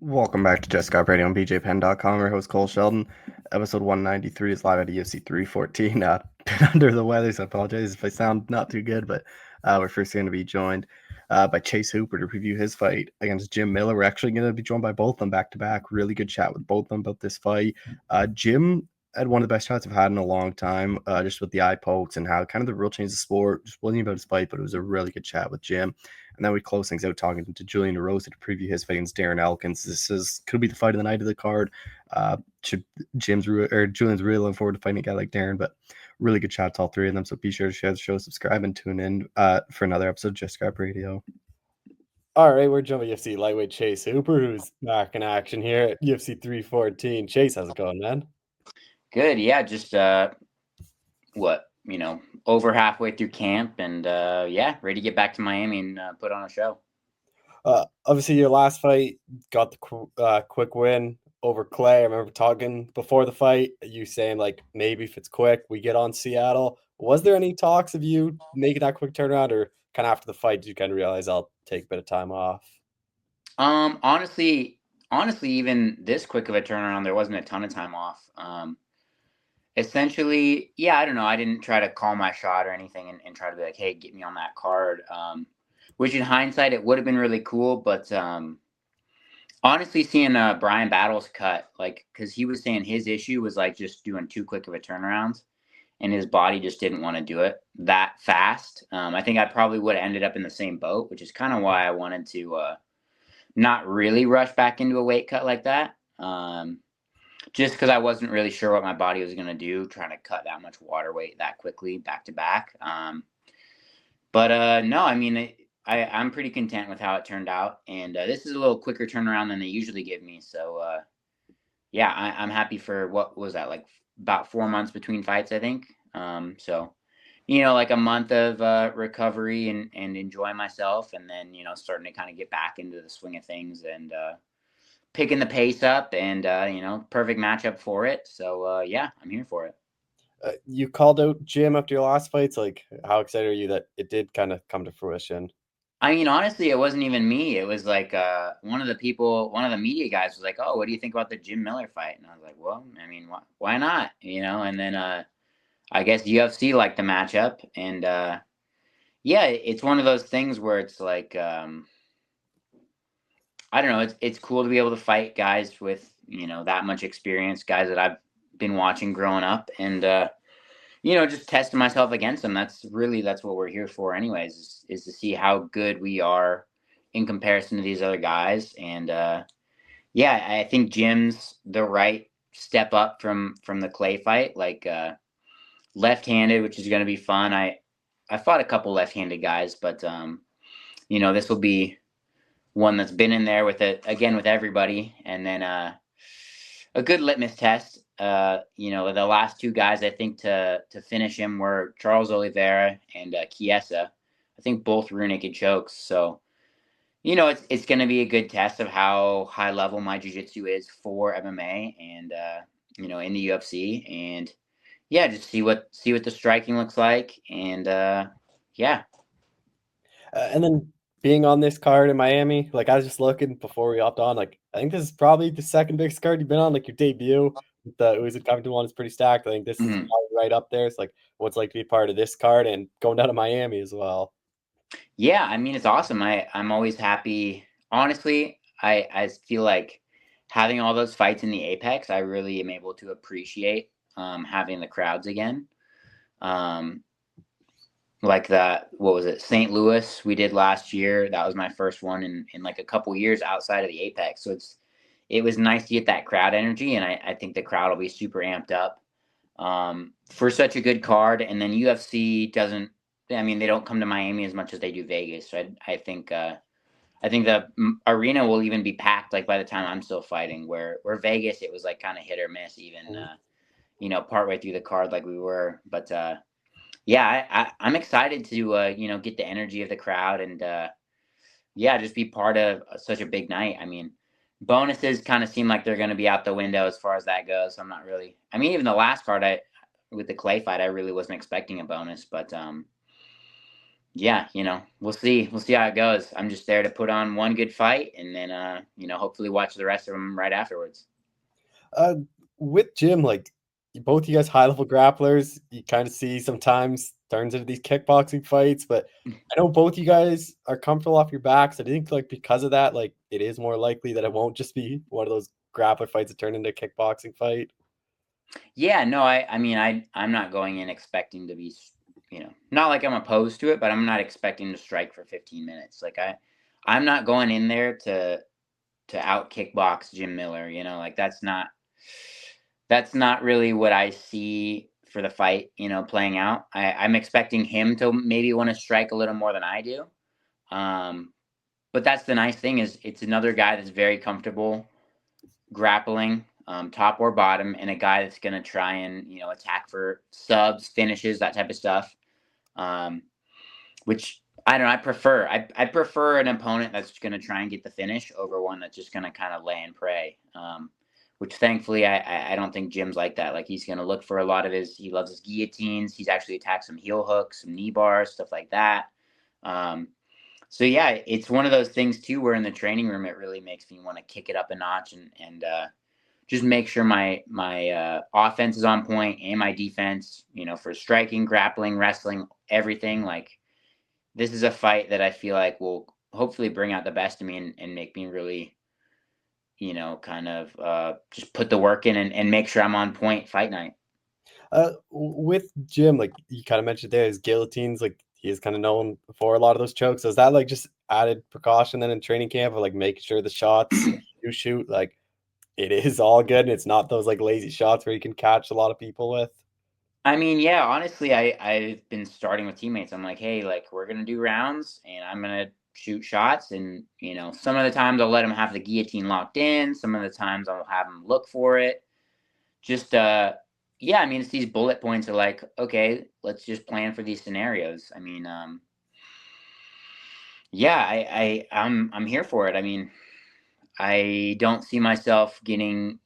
Welcome back to Just Got Radio on BJPenn.com. Your host Cole Shelton. Episode 193 is live at UFC 314. Been under the weather, so I apologize if I sound not too good, but we're first going to be joined by Chase Hooper to preview his fight against Jim Miller. We're actually going to be joined by both of them back to back. Really good chat with both of them about this fight. Jim had one of the best shots I've had in a long time, just with the eye pokes and how kind of the real change of sport. Just wasn't about his fight, but it was a really good chat with Jim. And then we close things out talking to Julian Erosa to preview his fight against Darren Elkins. Could be the fight of the night of the card. Julian's really looking forward to fighting a guy like Darren, but really good chat to all three of them. So be sure to share the show, subscribe, and tune in for another episode of Just Scrap Radio. All right, we're jumping UFC lightweight Chase Hooper, who's back in action here at UFC 314. Chase, how's it going, man? Good, yeah. Just over halfway through camp, and ready to get back to Miami and put on a show. Obviously, your last fight got the quick win over Clay. I remember talking before the fight, you saying like maybe if it's quick, we get on Seattle. Was there any talks of you making that quick turnaround, or kind of after the fight, did you kind of realize I'll take a bit of time off? Honestly, even this quick of a turnaround, there wasn't a ton of time off. Essentially, yeah, I don't know. I didn't try to call my shot or anything and try to be like, hey, get me on that card. Which in hindsight, it would have been really cool. But honestly, seeing Brian Battles cut, like, because he was saying his issue was like just doing too quick of a turnaround, and his body just didn't want to do it that fast. I think I probably would have ended up in the same boat, which is kind of why I wanted to not really rush back into a weight cut like that. Just because I wasn't really sure what my body was going to do, trying to cut that much water weight that quickly back to back. No, I mean, I'm pretty content with how it turned out. And this is a little quicker turnaround than they usually give me. So, I'm happy for what was that, like about 4 months between fights, I think. Like a month of recovery and enjoying myself. And then, starting to kind of get back into the swing of things and picking the pace up and, perfect matchup for it. So, I'm here for it. You called out Jim after your last fights. Like, how excited are you that it did kind of come to fruition? I mean, honestly, it wasn't even me. It was like one of the media guys was like, oh, what do you think about the Jim Miller fight? And I was like, well, I mean, why not? And then I guess UFC liked the matchup. And, it's one of those things where it's like, I don't know. It's cool to be able to fight guys with, that much experience, guys that I've been watching growing up and, just testing myself against them. That's what we're here for anyways, is to see how good we are in comparison to these other guys. And, I think Jim's the right step up from the Clay fight, like, left-handed, which is going to be fun. I fought a couple left-handed guys, but, this will be one that's been in there with everybody. And then a good litmus test. The last two guys I think to finish him were Charles Oliveira and Chiesa. I think both rear naked chokes. So, it's going to be a good test of how high level my jiu-jitsu is for MMA and in the UFC. And just see what the striking looks like. And And then being on this card in Miami, like I was just looking before we hopped on, like I think this is probably the second biggest card you've been on. Like your debut with the Usyk Covington one is pretty stacked. I think this is probably right up there. It's like what's like to be part of this card and going down to Miami as well. Yeah, I mean it's awesome. I'm always happy. Honestly, I feel like having all those fights in the Apex, I really am able to appreciate having the crowds again. Like what was it, St. Louis we did last year. That was my first one in like a couple years outside of the Apex. So it was nice to get that crowd energy, and I think the crowd will be super amped up for such a good card. And then UFC they don't come to Miami as much as they do Vegas. So I think the arena will even be packed like by the time I'm still fighting, where Vegas it was like kind of hit or miss even partway through the card like we were. But I'm excited to get the energy of the crowd and just be part of such a big night. I mean, bonuses kind of seem like they're going to be out the window as far as that goes. I'm not really. I mean, even the last card with the Clay fight, I really wasn't expecting a bonus, but yeah, we'll see. We'll see how it goes. I'm just there to put on one good fight and then, hopefully watch the rest of them right afterwards. Uh, with Jim, like both you guys high level grapplers, you kind of see sometimes turns into these kickboxing fights, but I know both you guys are comfortable off your backs. I think like because of that, like it is more likely that it won't just be one of those grappler fights that turn into a kickboxing fight. Yeah, no, I mean, I'm not going in expecting to be, not like I'm opposed to it, but I'm not expecting to strike for 15 minutes. Like I'm not going in there to out kickbox Jim Miller. Like that's not really what I see for the fight. Playing out. I'm expecting him to maybe want to strike a little more than I do. Um, but that's the nice thing is it's another guy that's very comfortable grappling, top or bottom, and a guy that's going to try and attack for subs, finishes, that type of stuff. Um, which I don't know. I prefer an opponent that's going to try and get the finish over one that's just going to kind of lay and pray. Which thankfully I don't think Jim's like that. Like he's going to look for a lot of he loves his guillotines. He's actually attacked some heel hooks, some knee bars, stuff like that. Um, so yeah, it's one of those things too where in the training room it really makes me want to kick it up a notch and just make sure my offense is on point and my defense, for striking, grappling, wrestling, everything. Like this is a fight that I feel like will hopefully bring out the best in me and make me really, kind of just put the work in and make sure I'm on point fight night. With Jim, like you kind of mentioned there, his guillotines, like he is kind of known for a lot of those chokes. So is that like just added precaution then in training camp, or like making sure the shots you shoot, like it is all good and it's not those like lazy shots where you can catch a lot of people with? I mean, yeah, honestly, I've been starting with teammates. I'm like, hey, like we're gonna do rounds, and I'm gonna shoot shots, and some of the times I'll let them have the guillotine locked in. Some of the times I'll have them look for it. Just yeah, I mean, it's these bullet points are like, okay, let's just plan for these scenarios. I mean, yeah, I'm here for it. I mean, I don't see myself getting,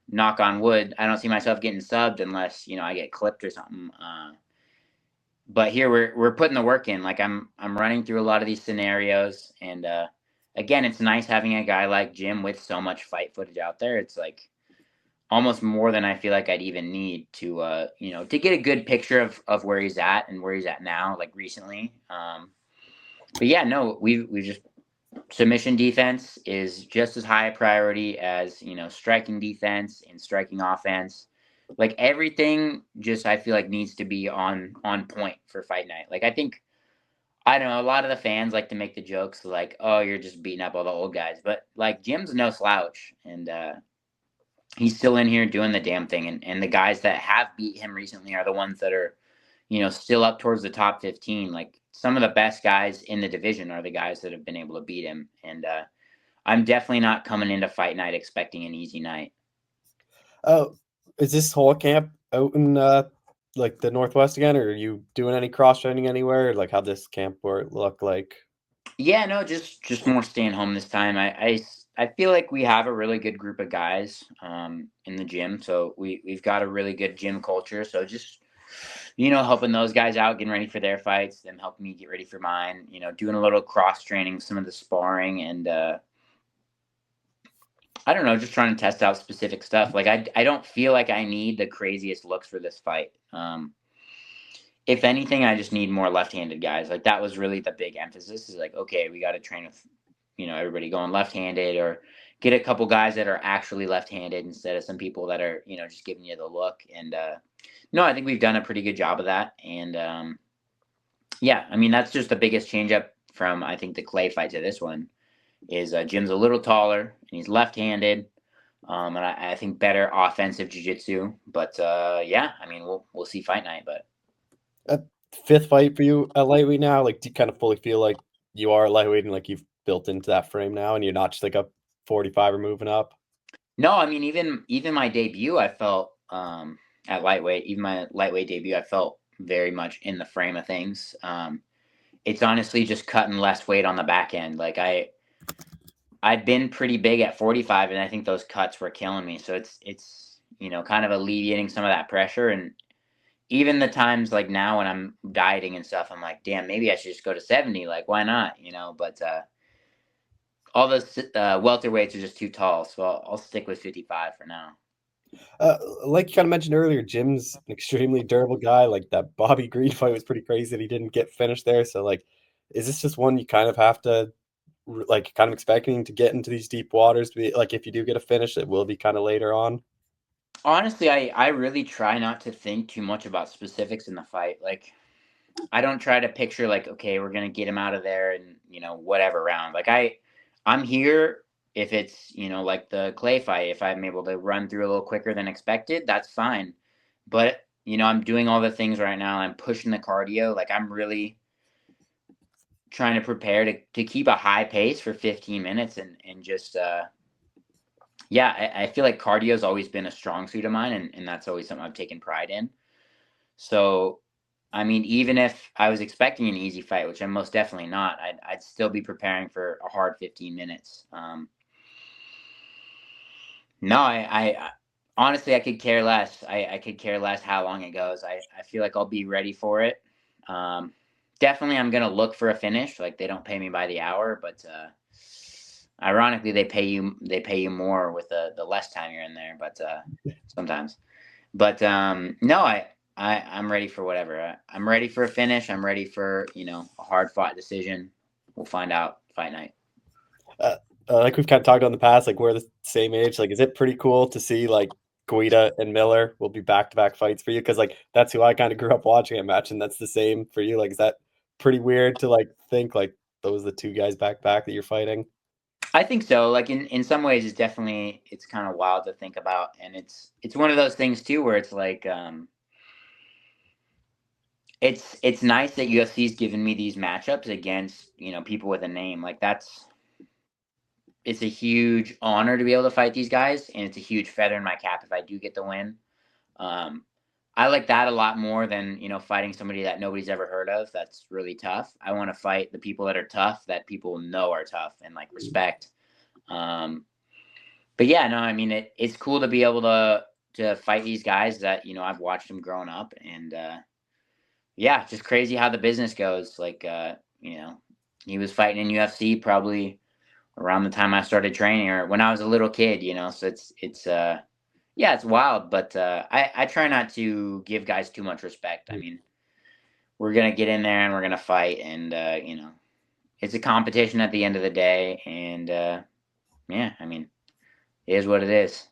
knock on wood, I don't see myself getting subbed unless, I get clipped or something. But here we're putting the work in. Like I'm running through a lot of these scenarios, and again, it's nice having a guy like Jim with so much fight footage out there. It's like almost more than I feel like I'd even need to get a good picture of where he's at and where he's at now, like recently. But yeah, no, we've just submission defense is just as high a priority as striking defense and striking offense. Like everything, just I feel like needs to be on point for fight night. Like I don't know. A lot of the fans like to make the jokes like, "Oh, you're just beating up all the old guys," but like Jim's no slouch, and he's still in here doing the damn thing. And the guys that have beat him recently are the ones that are still up towards the top 15. Like some of the best guys in the division are the guys that have been able to beat him. And I'm definitely not coming into fight night expecting an easy night. Oh, is this whole camp out in like the Northwest again, or are you doing any cross training anywhere? Like how this camp look like? Yeah, no, just more staying home this time. I feel like we have a really good group of guys in the gym. So we've got a really good gym culture. So just helping those guys out, getting ready for their fights, them helping me get ready for mine, doing a little cross training, some of the sparring, and I don't know, just trying to test out specific stuff. Like I don't feel like I need the craziest looks for this fight. If anything, I just need more left-handed guys. Like that was really the big emphasis. Is like, okay, we got to train with, everybody going left-handed, or get a couple guys that are actually left-handed instead of some people that are, just giving you the look. And no, I think we've done a pretty good job of that. And yeah, I mean that's just the biggest change up from I think the Clay fight to this one. Is Jim's a little taller and he's left-handed, and I think better offensive jiu-jitsu. But yeah, I mean we'll see fight night. But Fifth fight for you at lightweight now. Like, do you kind of fully feel like you are a lightweight and like you've built into that frame now, and you're not just like a 45 or moving up? no, I mean even my debut, I felt at lightweight, even my lightweight debut, I felt very much in the frame of things. It's honestly just cutting less weight on the back end. Like I've been pretty big at 45, and I think those cuts were killing me. So it's kind of alleviating some of that pressure, and even the times like now when I'm dieting and stuff, I'm like, damn, maybe I should just go to 70. Like, why not? But all those welterweights are just too tall, so I'll stick with 55 for now. Like you kind of mentioned earlier, Jim's an extremely durable guy. Like that Bobby Green fight was pretty crazy that he didn't get finished there. So like, is this just one you kind of have to like kind of expecting to get into these deep waters to be like if you do get a finish, it will be kind of later on? Honestly, I really try not to think too much about specifics in the fight. Like, I don't try to picture like, okay, we're gonna get him out of there and whatever round. Like I'm here if it's like the Clay fight. If I'm able to run through a little quicker than expected, that's fine. But I'm doing all the things right now. I'm pushing the cardio. Like I'm really trying to prepare to keep a high pace for 15 minutes and just yeah, I feel like cardio has always been a strong suit of mine, and that's always something I've taken pride in. So, I mean, even if I was expecting an easy fight, which I'm most definitely not, I'd still be preparing for a hard 15 minutes. No, I honestly, I could care less. I could care less how long it goes. I feel like I'll be ready for it. Definitely, I'm gonna look for a finish. Like they don't pay me by the hour, but ironically, they pay you more with the less time you're in there. But sometimes. But no, I'm ready for whatever. I'm ready for a finish. I'm ready for a hard fought decision. We'll find out fight night. Like we've kind of talked about in the past, like we're the same age. Like, is it pretty cool to see like Guida and Miller will be back to back fights for you? Because like that's who I kind of grew up watching. I imagine that's the same for you. Like, is that pretty weird to like think like those are the two guys back to back that you're fighting? I think so. Like in some ways, it's kind of wild to think about, and it's one of those things too where it's like it's nice that UFC's given me these matchups against people with a name. Like it's a huge honor to be able to fight these guys, and it's a huge feather in my cap if I do get the win. Um, I like that a lot more than fighting somebody that nobody's ever heard of. That's really tough. I want to fight the people that are tough, that people know are tough and like respect. But yeah, no, I mean it's cool to be able to fight these guys that I've watched them growing up, and yeah, just crazy how the business goes. Like he was fighting in UFC probably around the time I started training or when I was a little kid. So it's yeah, it's wild, but I try not to give guys too much respect. I mean, we're gonna get in there and we're gonna fight, and it's a competition at the end of the day, and yeah, I mean, it is what it is.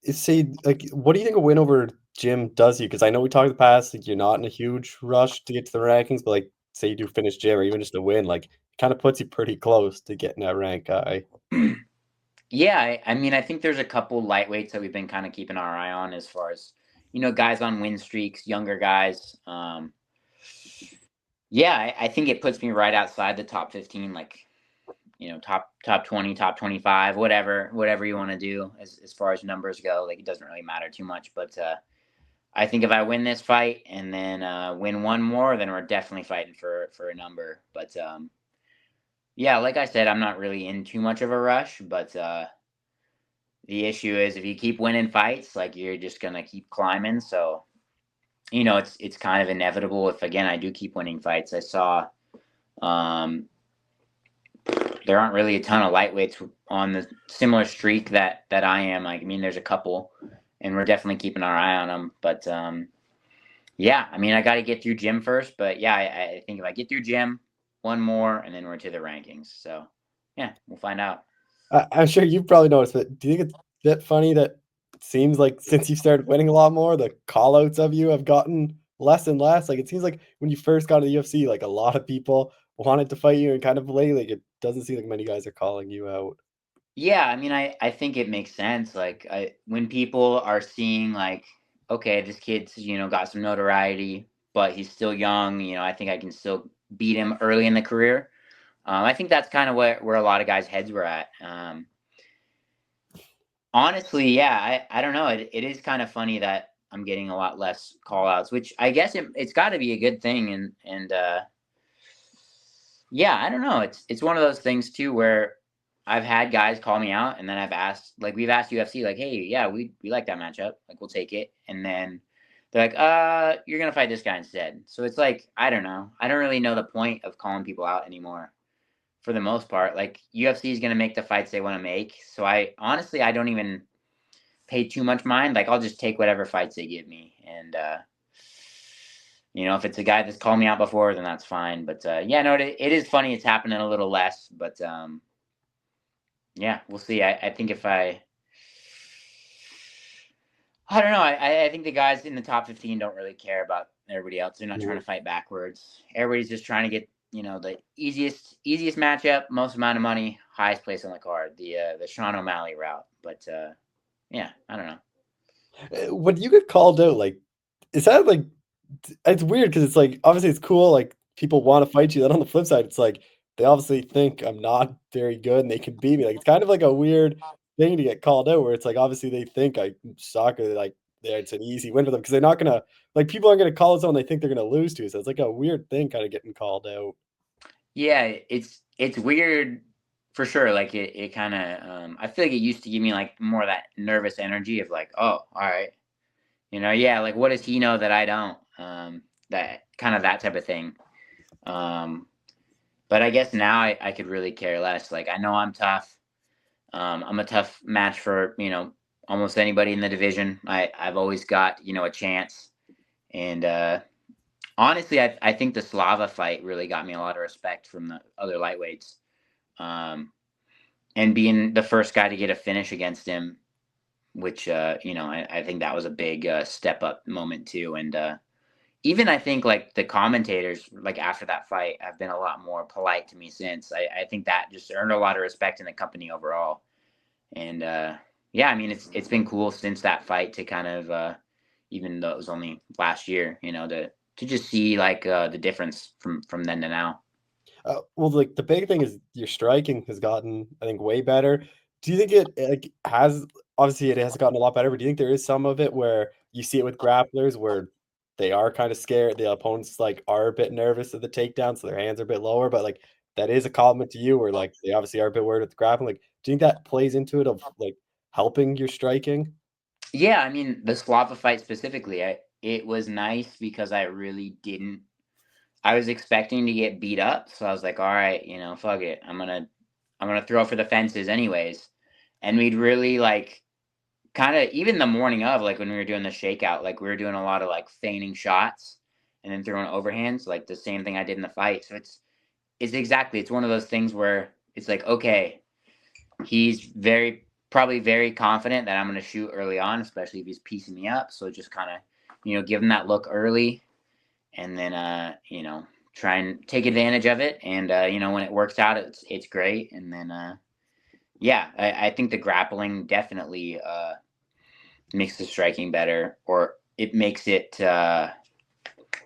Say, like, what do you think a win over Jim does you? Because I know we talked in the past, like, you're not in a huge rush to get to the rankings, but like, say you do finish Jim or even just a win, like, it kind of puts you pretty close to getting that rank guy. Yeah, I mean, I think there's a couple lightweights that we've been kind of keeping our eye on as far as guys on win streaks, younger guys. Yeah, I think it puts me right outside the top 15, like top 20, top 25, whatever you want to do as far as numbers go. Like it doesn't really matter too much, but I think if I win this fight and then win one more, then we're definitely fighting for a number. But yeah, like I said, I'm not really in too much of a rush, but the issue is if you keep winning fights, like you're just gonna keep climbing. So it's kind of inevitable if again I do keep winning fights. I saw there aren't really a ton of lightweights on the similar streak that I am. Like, I mean, there's a couple, and we're definitely keeping our eye on them. But yeah, I mean, I got to get through Jim first. But yeah, I think if I get through Jim, one more, and then we're to the rankings. So yeah, we'll find out. I'm sure you've probably noticed, but do you think it's a bit funny that it seems like since you started winning a lot more, the call outs of you have gotten less and less? Like, it seems like when you first got to the UFC, like a lot of people wanted to fight you, and kind of lately, it doesn't seem like many guys are calling you out. Yeah, I mean, I think it makes sense. Like, when people are seeing like, okay, this kid's got some notoriety, but he's still young. I think I can still beat him early in the career. I think that's kind of where a lot of guys' heads were at. Honestly, yeah, I don't know. It is kind of funny that I'm getting a lot less call outs, which I guess it's got to be a good thing. And yeah, I don't know. It's one of those things too where I've had guys call me out, and then we've asked UFC like, hey, yeah, we like that matchup, like we'll take it, and then they're like, you're gonna fight this guy instead. So it's like, I don't know. I don't really know the point of calling people out anymore. For the most part, like UFC is gonna make the fights they want to make. So I honestly I don't even pay too much mind. Like I'll just take whatever fights they give me, and if it's a guy that's called me out before, then that's fine. But yeah, no, it is funny. It's happening a little less, but yeah, we'll see. I think if I don't know. I think the guys in the top 15 don't really care about everybody else. They're not trying to fight backwards. Everybody's just trying to get the easiest matchup, most amount of money, highest place on the card, the Sean O'Malley route. But yeah, I don't know. When you get called out, like, is that like, it's weird because it's like, obviously it's cool, like, people want to fight you. Then on the flip side, it's like, they obviously think I'm not very good and they can beat me. Like, it's kind of like a weird thing to get called out where it's like, obviously they think I suck or like, it's an easy win for them because they're not gonna, like, people aren't gonna call it someone they think they're gonna lose to. So it's like a weird thing kind of getting called out. Yeah, it's weird for sure. Like it kind of I feel like it used to give me like more of that nervous energy of like, oh, all right, yeah, like what does he know that I don't? That kind of that type of thing. But I guess now I could really care less. Like I know I'm tough. I'm a tough match for almost anybody in the division. I've always got a chance. And honestly, I think the Slava fight really got me a lot of respect from the other lightweights. And being the first guy to get a finish against him, which I think that was a big step up moment too. And even I think like the commentators like after that fight have been a lot more polite to me since. I think that just earned a lot of respect in the company overall. And yeah, I mean it's been cool since that fight to kind of even though it was only last year, to just see like the difference from then to now. Well, like the big thing is your striking has gotten, I think, way better. Do you think it like has obviously it has gotten a lot better, but do you think there is some of it where you see it with grapplers where they are kind of scared, the opponents like are a bit nervous of the takedown, so their hands are a bit lower, but like that is a compliment to you where like they obviously are a bit worried with the grappling. Like, do you think that plays into it of like helping your striking? Yeah, I mean the Slava fight specifically, it was nice because I really didn't. I was expecting to get beat up, so I was like, all right, fuck it, I'm gonna throw for the fences anyways. And we'd really like kind of even the morning of like when we were doing the shakeout, like we were doing a lot of like feigning shots and then throwing overhands, like the same thing I did in the fight. So it's one of those things where it's like, okay, he's probably very confident that I'm going to shoot early on, especially if he's piecing me up. So just kind of, give him that look early and then, try and take advantage of it. And, when it works out, it's great. And then, yeah, I think the grappling definitely makes the striking better, or it makes it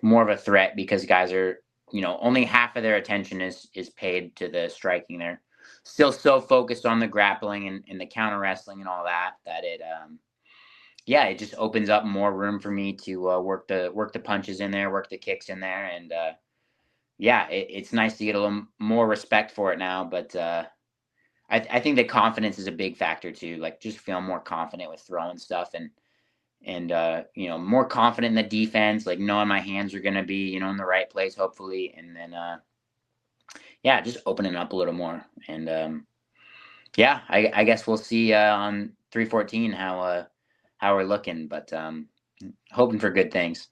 more of a threat because guys are, only half of their attention is paid to the striking. They're still so focused on the grappling and the counter wrestling and all that it yeah, it just opens up more room for me to work the punches in there, work the kicks in there, and yeah, it's nice to get a little more respect for it now. But I think that confidence is a big factor too. Like just feeling more confident with throwing stuff and more confident in the defense, like knowing my hands are going to be in the right place hopefully, and then yeah, just opening up a little more. And yeah, I guess we'll see on 314 how we're looking, but hoping for good things.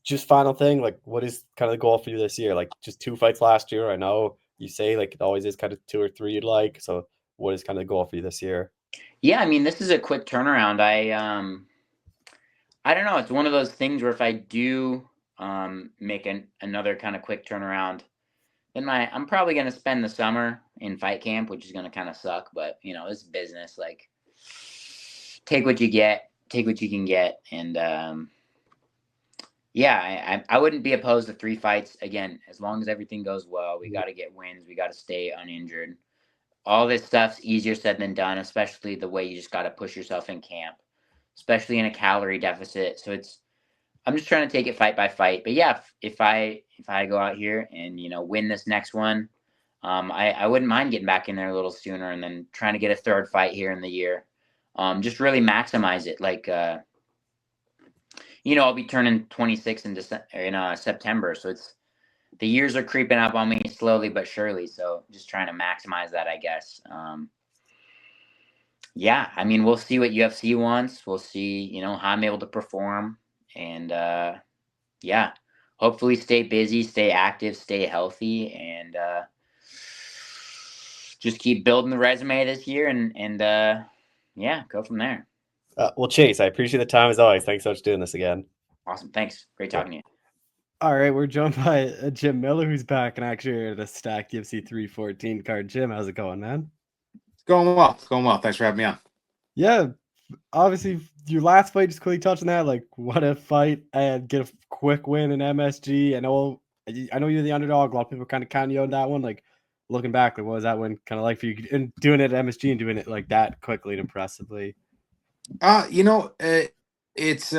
Just final thing, like what is kind of the goal for you this year? Like just 2 fights last year. I know you say like it always is kind of 2 or 3 you'd like. So what is kind of the goal for you this year? Yeah, I mean this is a quick turnaround. I don't know. It's one of those things where if I do make another kind of quick turnaround, then I'm probably gonna spend the summer in fight camp, which is gonna kind of suck. But it's business. Like take what you get, take what you can get, and yeah, I wouldn't be opposed to 3 fights again as long as everything goes well. We got to get wins. We got to stay uninjured. All this stuff's easier said than done, especially the way you just got to push yourself in camp, especially in a calorie deficit. So I'm just trying to take it fight by fight. But yeah, if I go out here and win this next one, I wouldn't mind getting back in there a little sooner and then trying to get a 3rd fight here in the year. Just really maximize it. Like I'll be turning 26 in September, so the years are creeping up on me slowly but surely. So just trying to maximize that, I guess. Yeah, I mean, we'll see what UFC wants. We'll see, how I'm able to perform, and yeah, hopefully stay busy, stay active, stay healthy, and just keep building the resume this year, and yeah, go from there. Well, Chase, I appreciate the time as always. Thanks so much for doing this again. Awesome, thanks. Great talking to you. All right, we're joined by Jim Miller, who's back and actually the stacked UFC 314 card. Jim, how's it going, man? It's going well. It's going well. Thanks for having me on. Yeah, obviously your last fight, just quickly touching that, like what a fight and get a quick win in MSG. I know you're the underdog. A lot of people kind of counting you on that one. Like looking back, like what was that one kind of like for you? And doing it at MSG and doing it like that quickly and impressively. It's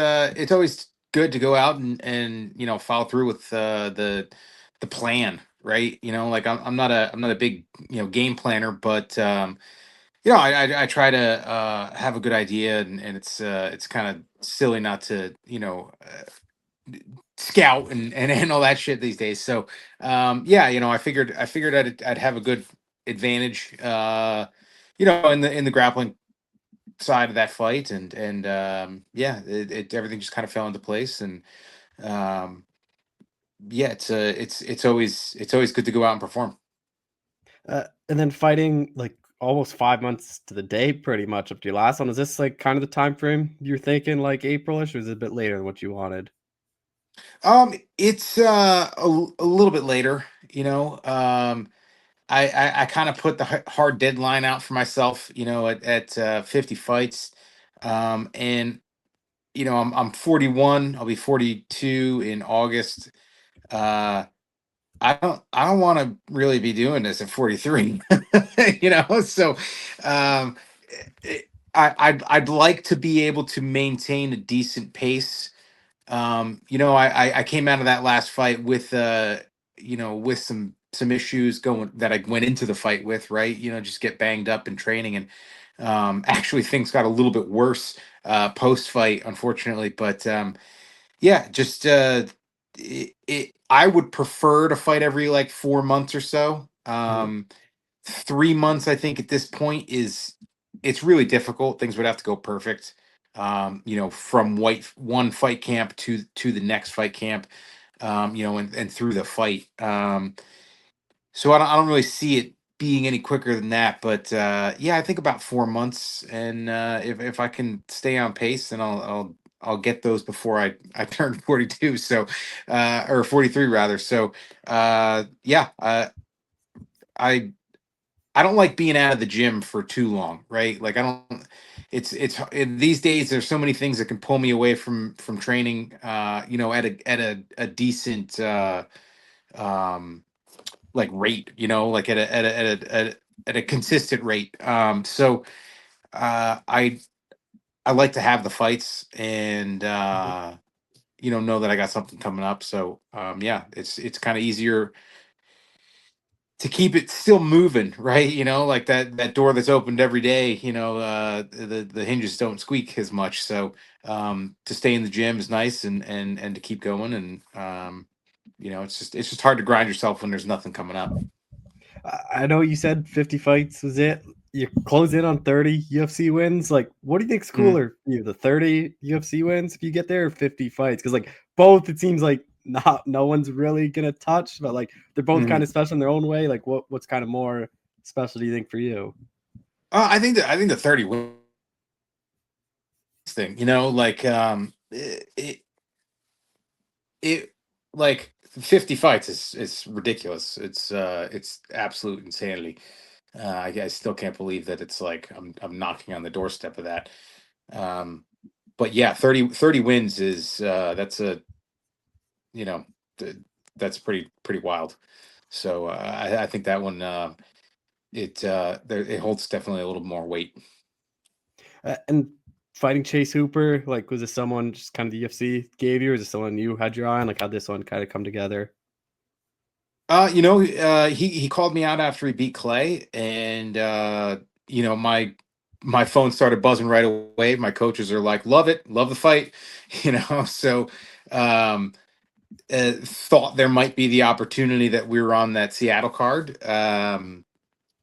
always good to go out and follow through with the plan, right? Like I'm not a big game planner, but I try to have a good idea, and it's kind of silly not to scout and all that shit these days. So yeah, I figured I'd have a good advantage, in the grappling side of that fight, and yeah, everything just kind of fell into place, and um yeah, it's always good to go out and perform. And then fighting like almost 5 months to the day, pretty much up to your last one. Is this like kind of the time frame you're thinking, like Aprilish, or is it a bit later than what you wanted? It's a little bit later, I kind of put the hard deadline out for myself, at 50 fights, and I'm 41. I'll be 42 in August. uh I don't want to really be doing this at 43. So um I'd like to be able to maintain a decent pace. I came out of that last fight with with some issues going that I went into the fight with, right? Just get banged up in training, and actually things got a little bit worse post fight, unfortunately. But yeah, just I would prefer to fight every like 4 months or so. 3 months, I think, at this point it's really difficult. Things would have to go perfect. From one fight camp to the next fight camp, and through the fight. So I don't really see it being any quicker than that. But yeah, I think about 4 months, and if I can stay on pace, then I'll get those before I turn 42. So or 43 rather. So yeah, I I don't like being out of the gym for too long, right? Like I don't. These days there's so many things that can pull me away from training. At a decent um like rate, like at a consistent rate. So I like to have the fights, and know that I got something coming up. So yeah, it's kind of easier to keep it still moving, right? Like that door that's opened every day, the hinges don't squeak as much. So to stay in the gym is nice, and to keep going, and it's just hard to grind yourself when there's nothing coming up. I know you said 50 fights was it. You close in on 30 UFC wins. Like, what do you think's cooler? You the 30 UFC wins if you get there, or 50 fights? Because like both, it seems like no one's really gonna touch, but like they're both kind of special in their own way. Like, what's kind of more special, do you think, for you? I think the 30 wins thing, like it like 50 fights is ridiculous. It's absolute insanity. I still can't believe that it's like I'm knocking on the doorstep of that. But yeah, 30 wins is you know that's pretty wild. So I think that one it holds definitely a little more weight. And fighting Chase Hooper, like, was this someone just kind of the UFC gave you, or is it someone you had your eye on? Like, how'd this one kind of come together? He called me out after he beat Clay, and my my phone started buzzing right away. My coaches are like, love it, love the fight, So um, thought there might be the opportunity that we were on that Seattle card.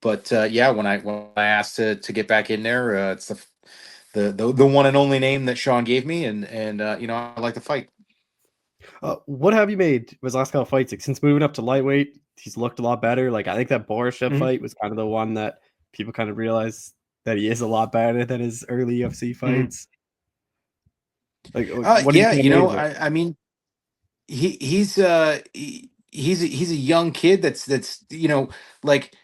But yeah, when I asked to get back in there, it's the one and only name that Sean gave me, and I like the fight. What have you made of his last couple of fights? Like, since moving up to lightweight, he's looked a lot better. Like, I think that Borishev Mhm. fight was kind of the one that people kind of realized that he is a lot better than his early UFC fights. Like, what do you Yeah, kind of made of it? I mean, he's he's a young kid that's like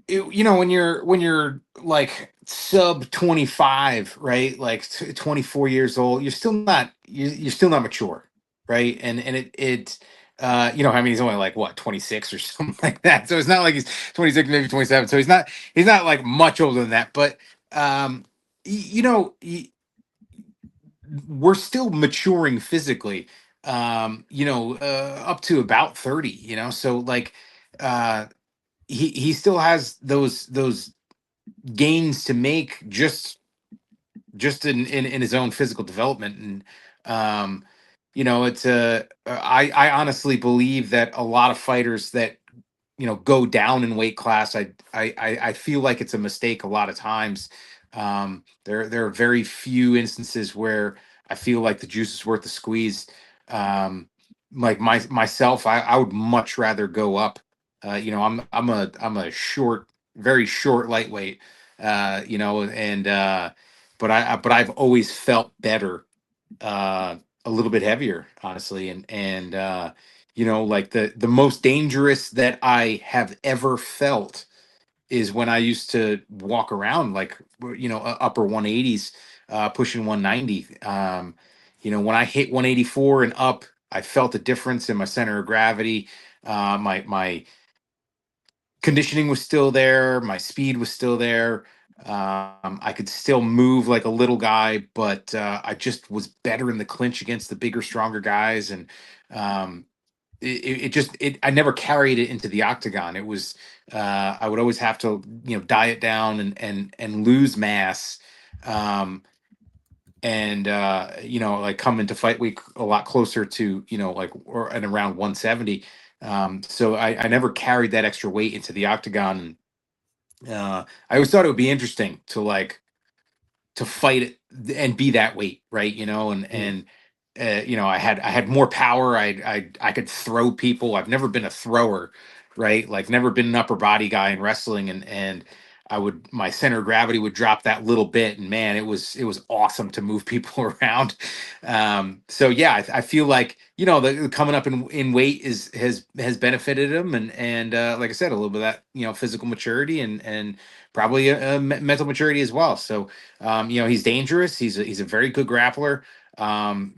when you're like sub 25, right? Like 24 years old, you're still not mature, right? And I mean, he's only like what, 26 or something like that. So it's not like he's 26, maybe 27. So he's not like much older than that. But um, you know, we're still maturing physically. Up to about 30. So like uh, he still has those gains to make just in his own physical development. And it's I honestly believe that a lot of fighters that go down in weight class, I feel like it's a mistake a lot of times. There are very few instances where I feel like the juice is worth the squeeze. Like myself, I would much rather go up. I'm a short, very short lightweight. And but I've always felt better, a little bit heavier, honestly. And like the most dangerous that I have ever felt is when I used to walk around like upper 180s, pushing 190. When I hit 184 and up, I felt a difference in my center of gravity. My conditioning was still there, my speed was still there. I could still move like a little guy, but I just was better in the clinch against the bigger, stronger guys. And um, I never carried it into the octagon. It was I would always have to diet down and lose mass. And like come into fight week a lot closer to like or at around 170. So I never carried that extra weight into the octagon. And I always thought it would be interesting to fight it and be that weight, right? I had more power. I could throw people. I've never been a thrower, right? Like never been an upper body guy in wrestling. And my center of gravity would drop that little bit, and man, it was awesome to move people around. So yeah, I feel like the coming up in weight has benefited him. And like I said, a little bit of that physical maturity and probably a mental maturity as well. So he's dangerous. He's a very good grappler.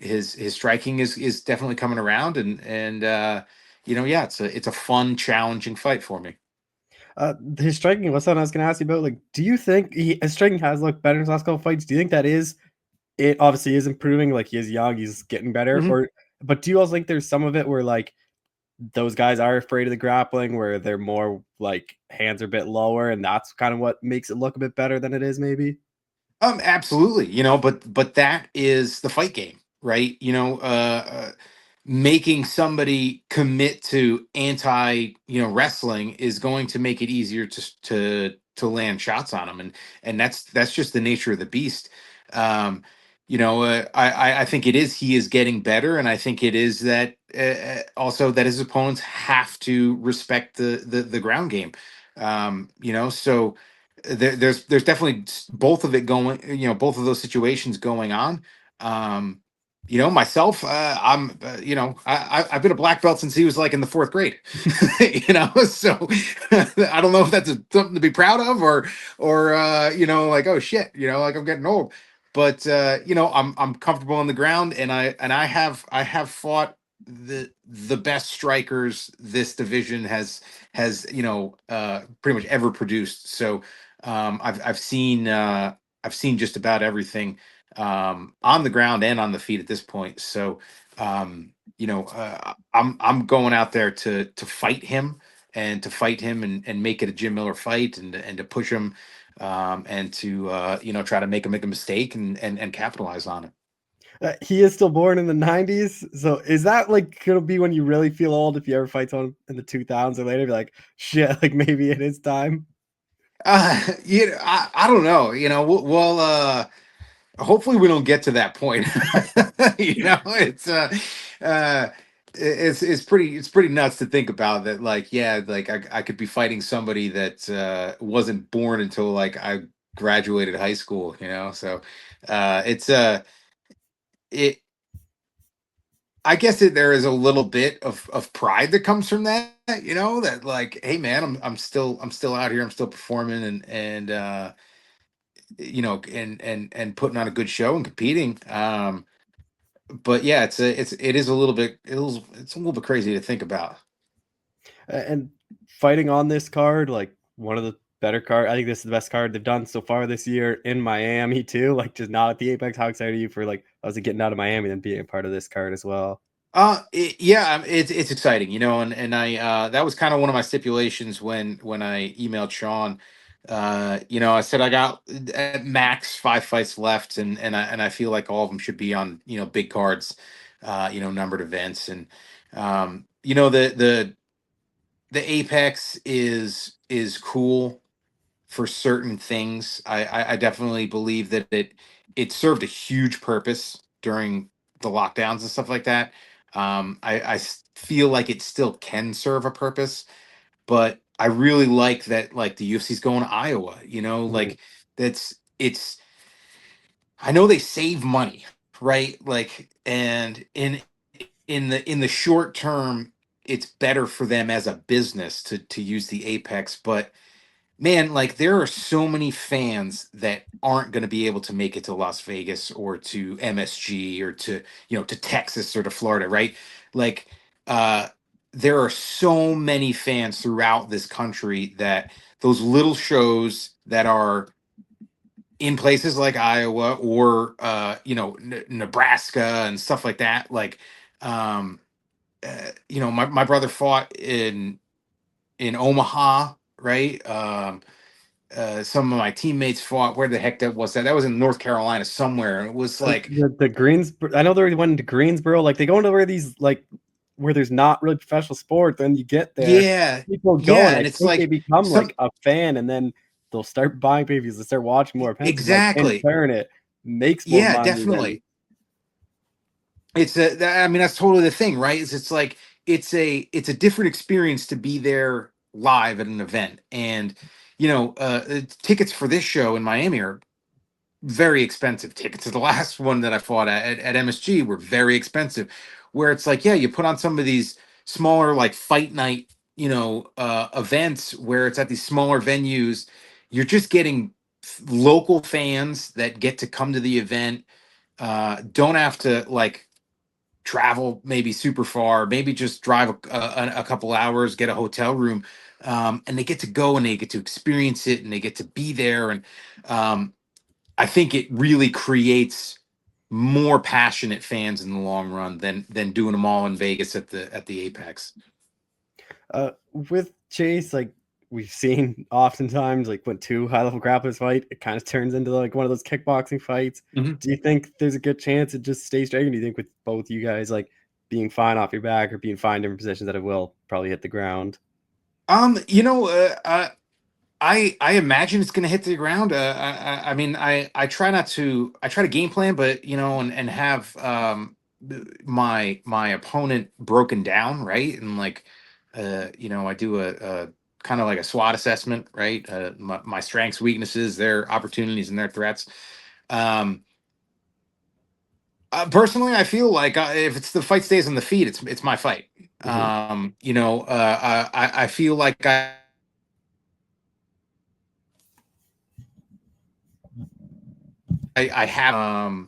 His striking is definitely coming around, and yeah, it's a fun, challenging fight for me. His striking was something I was going to ask you about. Like, do you think his striking has looked better in his last couple of fights? Do you think that it obviously is improving? Like, he is young, he's getting better, Mhm. but do you also think there's some of it where like those guys are afraid of the grappling, where they're more like hands are a bit lower, and that's kind of what makes it look a bit better than it is, maybe? Absolutely. But that is the fight game, right? Making somebody commit to wrestling is going to make it easier to land shots on them, and that's just the nature of the beast. I think he is getting better, and I think it is that also that his opponents have to respect the ground game. So there's definitely both of it going, both of those situations going on. Myself, I've been a black belt since he was like in the fourth grade. So I don't know if that's something to be proud of, or like, oh shit, like I'm getting old. But I'm comfortable on the ground, and I have fought the best strikers this division has pretty much ever produced. So I've seen just about everything, on the ground and on the feet at this point. So I'm going out there to fight him, and to fight him and make it a Jim Miller fight, and to push him and to try to make a mistake and capitalize on it. He is still born in the 90s. So is that like gonna be when you really feel old if you ever fight someone in the 2000s or later? Be like, shit, like maybe it is time. I don't know. Hopefully we don't get to that point. It's uh it's pretty nuts to think about that. Like, yeah, like I could be fighting somebody that wasn't born until like I graduated high school. So it's it. I guess there is a little bit of pride that comes from that. That like, hey man, I'm still out here. I'm still performing and putting on a good show and competing. But yeah, it is a little bit it's a little bit crazy to think about. And fighting on this card, like one of the better card. I think this is the best card they've done so far this year in Miami too. Like just not at the Apex. How excited are you for like I was getting out of Miami and being a part of this card as well? Yeah, it's exciting, and I that was kind of one of my stipulations when I emailed Sean. I said I got at max 5 fights left, and I feel like all of them should be on big cards, numbered events, and the Apex is cool for certain things. I definitely believe that it served a huge purpose during the lockdowns and stuff like that. I feel like it still can serve a purpose, but I really like that like the UFC's going to Iowa. Mhm. Like it's. I know they save money, right? Like, and in the short term, it's better for them as a business to use the Apex, but man, like there are so many fans that aren't going to be able to make it to Las Vegas or to MSG or to Texas or to Florida, right? Like uh there are so many fans throughout this country that those little shows that are in places like Iowa or Nebraska and stuff like that, like um my brother fought in Omaha, right? Some of my teammates fought. Where the heck that was that? That was in North Carolina somewhere. And it was like, The Greensboro. I know they went into Greensboro. Like they go into where these like where there's not really professional sport. Then you get there, yeah, people yeah, going. and I it's think they like become some like a fan, and then they'll start buying pay-per-views. They start watching more events, and like in exactly, turn, it makes more yeah, money than. definitely. I mean, that's totally the thing, right? Is it's like it's a different experience to be there live at an event, and tickets for this show in Miami are very expensive. Tickets to the last one that I fought at MSG were very expensive. Where it's like, yeah, you put on some of these smaller like fight night, events where it's at these smaller venues, you're just getting local fans that get to come to the event. Don't have to like travel maybe super far, maybe just drive a couple hours, get a hotel room, and they get to go and they get to experience it and they get to be there. And um, I think it really creates more passionate fans in the long run than doing them all in Vegas at the Apex. With Chase, like we've seen oftentimes, like when two high-level grapplers fight, it kind of turns into like one of those kickboxing fights. Mhm. Do you think there's a good chance it just stays dragging? Do you think with both you guys like being fine off your back or being fine in positions that it will probably hit the ground? Um, you know, uh, uh, I imagine it's going to hit the ground. I mean, I try not to. I try to game plan, but and have my opponent broken down, right? And like, I do a kind of like a SWOT assessment, right? My strengths, weaknesses, their opportunities, and their threats. Um, Personally, I feel like if it's the fight stays on the feet, it's my fight. Mhm. I feel like I have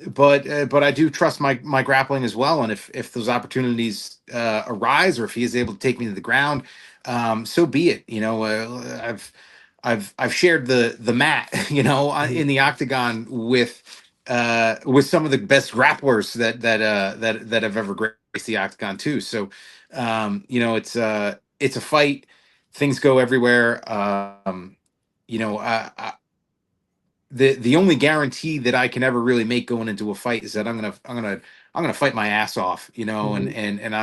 but I do trust my grappling as well. And if those opportunities arise, or if he is able to take me to the ground, so be it. I've shared the mat, Mhm. in the octagon with some of the best grapplers that have ever graced the octagon too. So it's a fight. Things go everywhere. you know, the only guarantee that I can ever really make going into a fight is that I'm gonna fight my ass off, you know, Mhm. and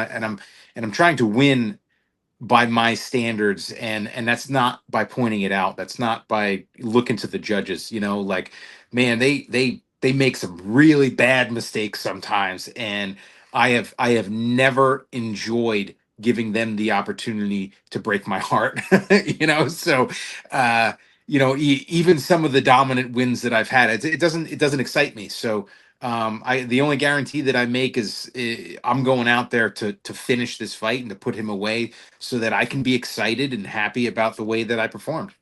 I'm trying to win by my standards, and that's not by pointing it out, that's not by looking to the judges, you know, like, man, they make some really bad mistakes sometimes, and I have never enjoyed giving them the opportunity to break my heart. You know, so uh you know, even some of the dominant wins that I've had, it doesn't excite me. So I the only guarantee that I make is I'm going out there to finish this fight and to put him away so that I can be excited and happy about the way that I performed.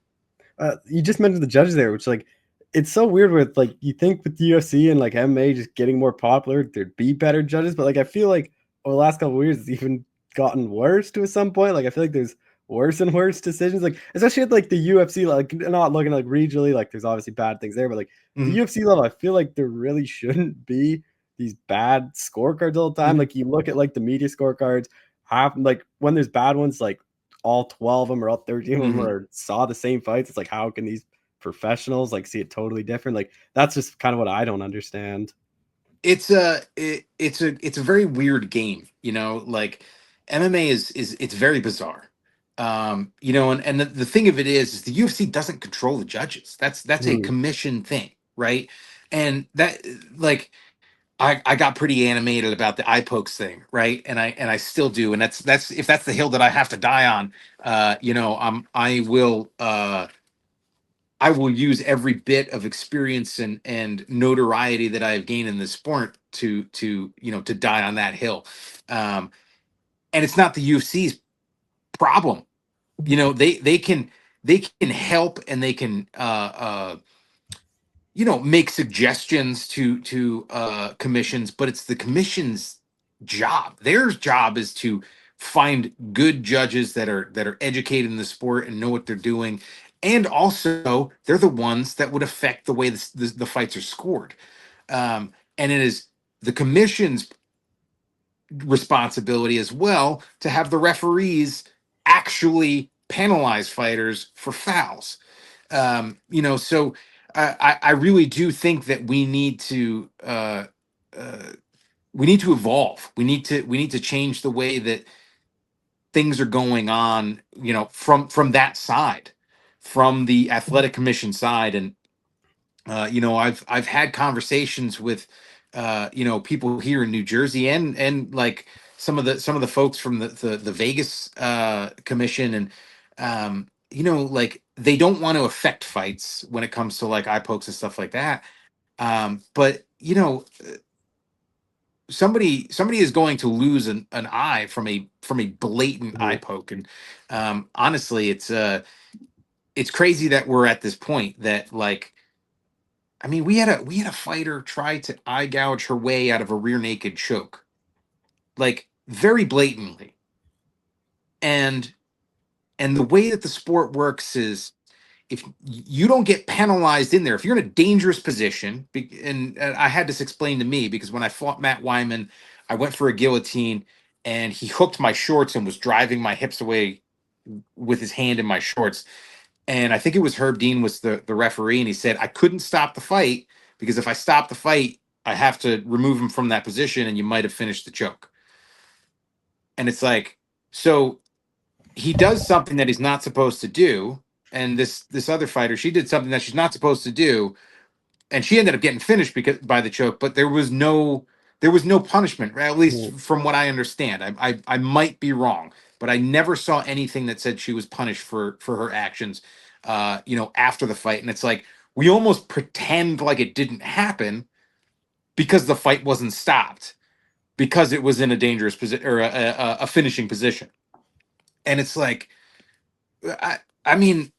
You just mentioned the judges there, which like it's so weird with like you think with the UFC and like MMA just getting more popular, there'd be better judges, but like I feel like over the last couple of years it's even gotten worse to some point. Like I feel like there's worse and worse decisions, like especially at like the UFC, like not looking like regionally, like there's obviously bad things there, but like the Mhm, UFC level, I feel like there really shouldn't be these bad scorecards all the time. mhm, Like you look at like the media scorecards, half like when there's bad ones, like all 12 of them or all 13 of them mhm. are saw the same fights. It's like, how can these professionals like see it totally different? Like that's just kind of what I don't understand. It's a very weird game, you know, like MMA is it's very bizarre. You know, and the thing of it is the UFC doesn't control the judges. That's a Mhm. commission thing, right? And that, like, I got pretty animated about the eye pokes thing, right? And I still do. And that's if that's the hill that I have to die on, you know, I will use every bit of experience and notoriety that I've gained in this sport to you know, to die on that hill. Um, and it's not the UFC's problem. You know, they can help, and they can you know, make suggestions to commissions, but it's the commission's job. Their job is to find good judges that are educated in the sport and know what they're doing, and also they're the ones that would affect the way the fights are scored. And it is the commission's responsibility as well to have the referees actually penalize fighters for fouls. You know, so I really do think that uh, we need to evolve. We need to change the way that things are going on. You know, from that side, from the athletic commission side, and you know, I've had conversations with you know, people here in New Jersey, and like some of the folks from the Vegas commission, and you know, like they don't want to affect fights when it comes to like eye pokes and stuff like that. But you know, somebody is going to lose an eye from a blatant eye Mhm. poke, and honestly, it's crazy that we're at this point that, like, I mean, we had a fighter try to eye gouge her way out of a rear naked choke, like, very blatantly. And the way that the sport works is, if you don't get penalized in there, if you're in a dangerous position, and I had this explained to me because when I fought Matt Wyman, I went for a guillotine, and he hooked my shorts and was driving my hips away with his hand in my shorts. And I think it was Herb Dean was the referee, and he said I couldn't stop the fight because if I stop the fight, I have to remove him from that position, and you might have finished the choke. And it's like, so he does something that he's not supposed to do, and this other fighter, she did something that she's not supposed to do, and she ended up getting finished because by the choke, but there was no punishment, at least Mhm. from what I understand. I might be wrong, but I never saw anything that said she was punished for her actions, you know, after the fight. And it's like we almost pretend like it didn't happen because the fight wasn't stopped, because it was in a dangerous position, or a finishing position. And it's like, I mean,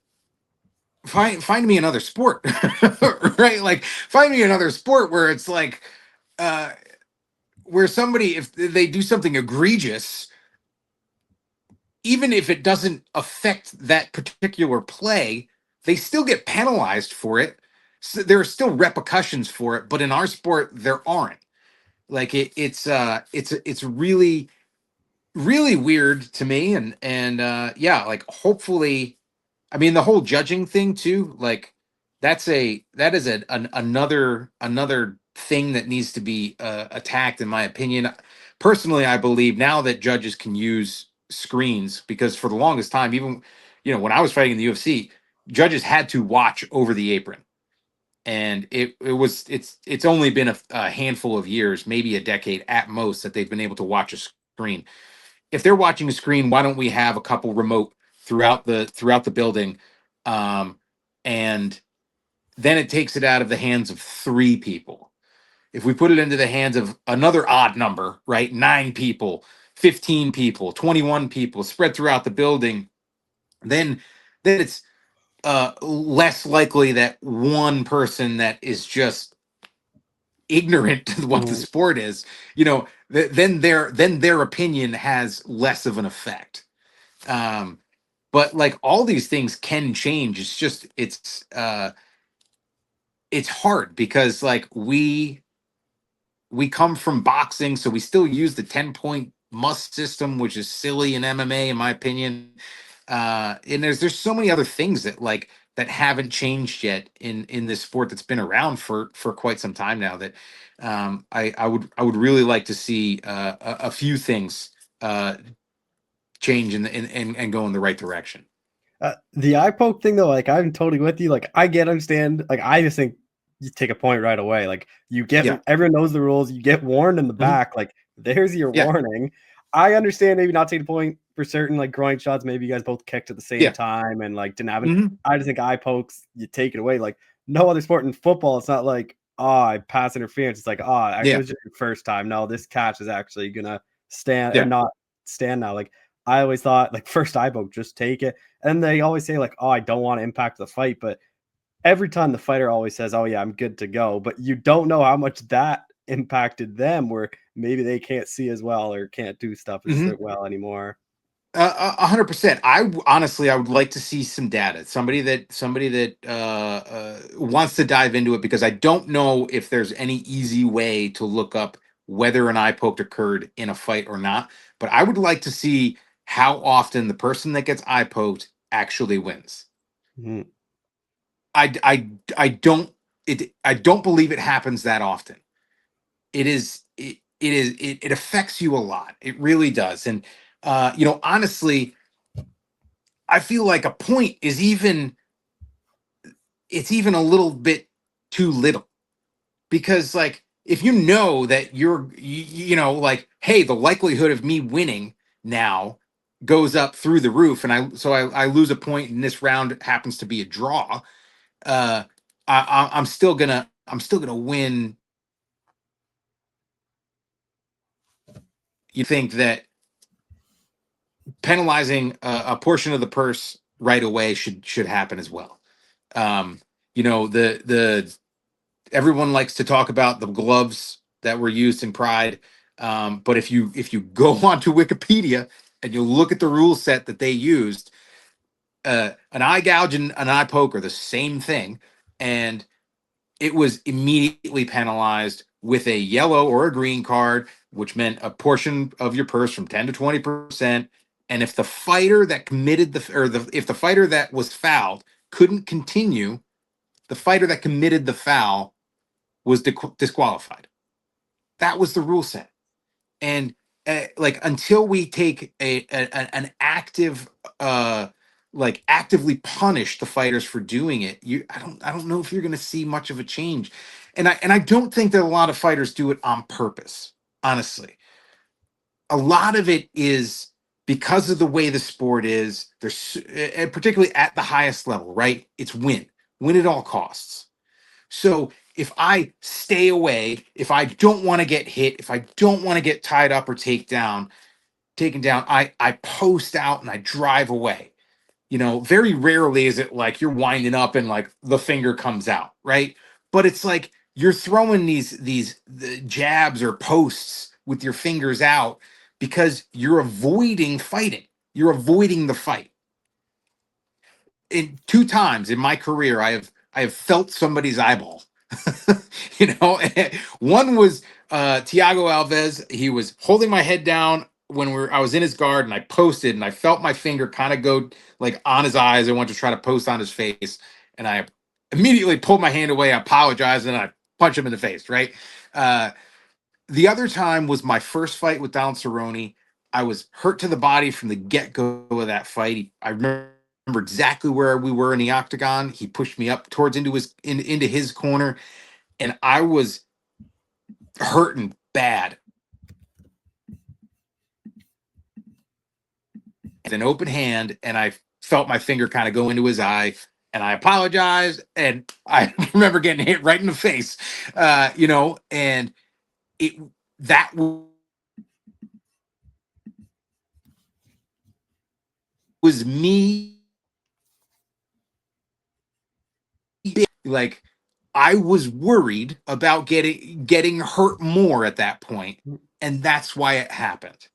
find me another sport, right? Like, find me another sport where it's like, uh where somebody, if they do something egregious, even if it doesn't affect that particular play, they still get penalized for it. So there are still repercussions for it, but in our sport there aren't. Like, it's really weird to me. And yeah, like, hopefully I mean, the whole judging thing too, like that is another thing that needs to be attacked, in my opinion. Personally, I believe now that judges can use screens, because for the longest time, even when I was fighting in the UFC, judges had to watch over the apron, and it's only been a handful of years, maybe a decade at most, that they've been able to watch a screen. If they're watching a screen, why don't we have a couple remote throughout the building, and then it takes it out of the hands of 3 people. If we put it into the hands of another odd number, right, 9 people, 15 people, 21 people spread throughout the building, then it's less likely that one person that is just ignorant to what the sport is, then their opinion has less of an effect. But like, all these things can change. It's just it's hard, because like we come from boxing, so we still use the 10-point must system, which is silly in MMA, in my opinion. And there's so many other things that haven't changed yet in this sport that's been around for quite some time now, that I would really like to see a few things change and go in the right direction. The eye poke thing, though, like, I'm totally with you. Like, I understand. Like, I just think you take a point right away. Like, everyone knows the rules. You get warned in the back. Like, there's your warning. I understand maybe not taking a point for certain, like, groin shots. Maybe you guys both kicked at the same time and like didn't have it. I just think eye pokes, you take it away. Like, no other sport in football, it's not like, I pass interference. It's like, it was just your first time. No, this catch is actually gonna stand and not stand now. Like, I always thought, like, first eye poke, just take it. And they always say, like, I don't want to impact the fight. But every time the fighter always says, oh, yeah, I'm good to go. But you don't know how much that impacted them, where maybe they can't see as well or can't do stuff as well anymore. 100%. I would like to see some data. Somebody that wants to dive into it, because I don't know if there's any easy way to look up whether an eye poke occurred in a fight or not. But I would like to see how often the person that gets eye poked actually wins. I don't believe it happens that often. It affects you a lot. It really does. And honestly, I feel like a point is even a little bit too little, because like, if you know that like, hey, the likelihood of me winning now goes up through the roof, and I lose a point, and this round happens to be a draw, I'm still gonna win. You think that penalizing a portion of the purse right away should happen as well. The everyone likes to talk about the gloves that were used in Pride, but if you go onto Wikipedia and you look at the rule set that they used, an eye gouge and an eye poke are the same thing, and it was immediately penalized with a yellow or a green card, which meant a portion of your purse from 10 to 20%. And if the fighter that committed if the fighter that was fouled couldn't continue, the fighter that committed the foul was disqualified. That was the rule set. And like, until we take an active actively punish the fighters for doing it, I don't know if you're going to see much of a change. And I don't think that a lot of fighters do it on purpose. Honestly, a lot of it is because of the way the sport is. There's particularly at the highest level, right? It's win at all costs. So if I stay away, if I don't want to get hit, if I don't want to get tied up or taken down, I post out and I drive away. Very rarely is it like you're winding up and like the finger comes out, right? But it's like you're throwing the jabs or posts with your fingers out because you're avoiding fighting. You're avoiding the fight. In 2 times in my career, I have felt somebody's eyeball. One was Thiago Alves. He was holding my head down I was in his guard and I posted and I felt my finger kind of go like on his eyes. I went to try to post on his face, and I immediately pulled my hand away. I apologized and I punched him in the face. Right. The other time was my first fight with Donald Cerrone. I was hurt to the body from the get go of that fight. I remember exactly where we were in the octagon. He pushed me up towards into his corner, and I was hurting bad. An open hand, and I felt my finger kind of go into his eye, and I apologized, and I remember getting hit right in the face, and it that was me, like I was worried about getting hurt more at that point, and that's why it happened.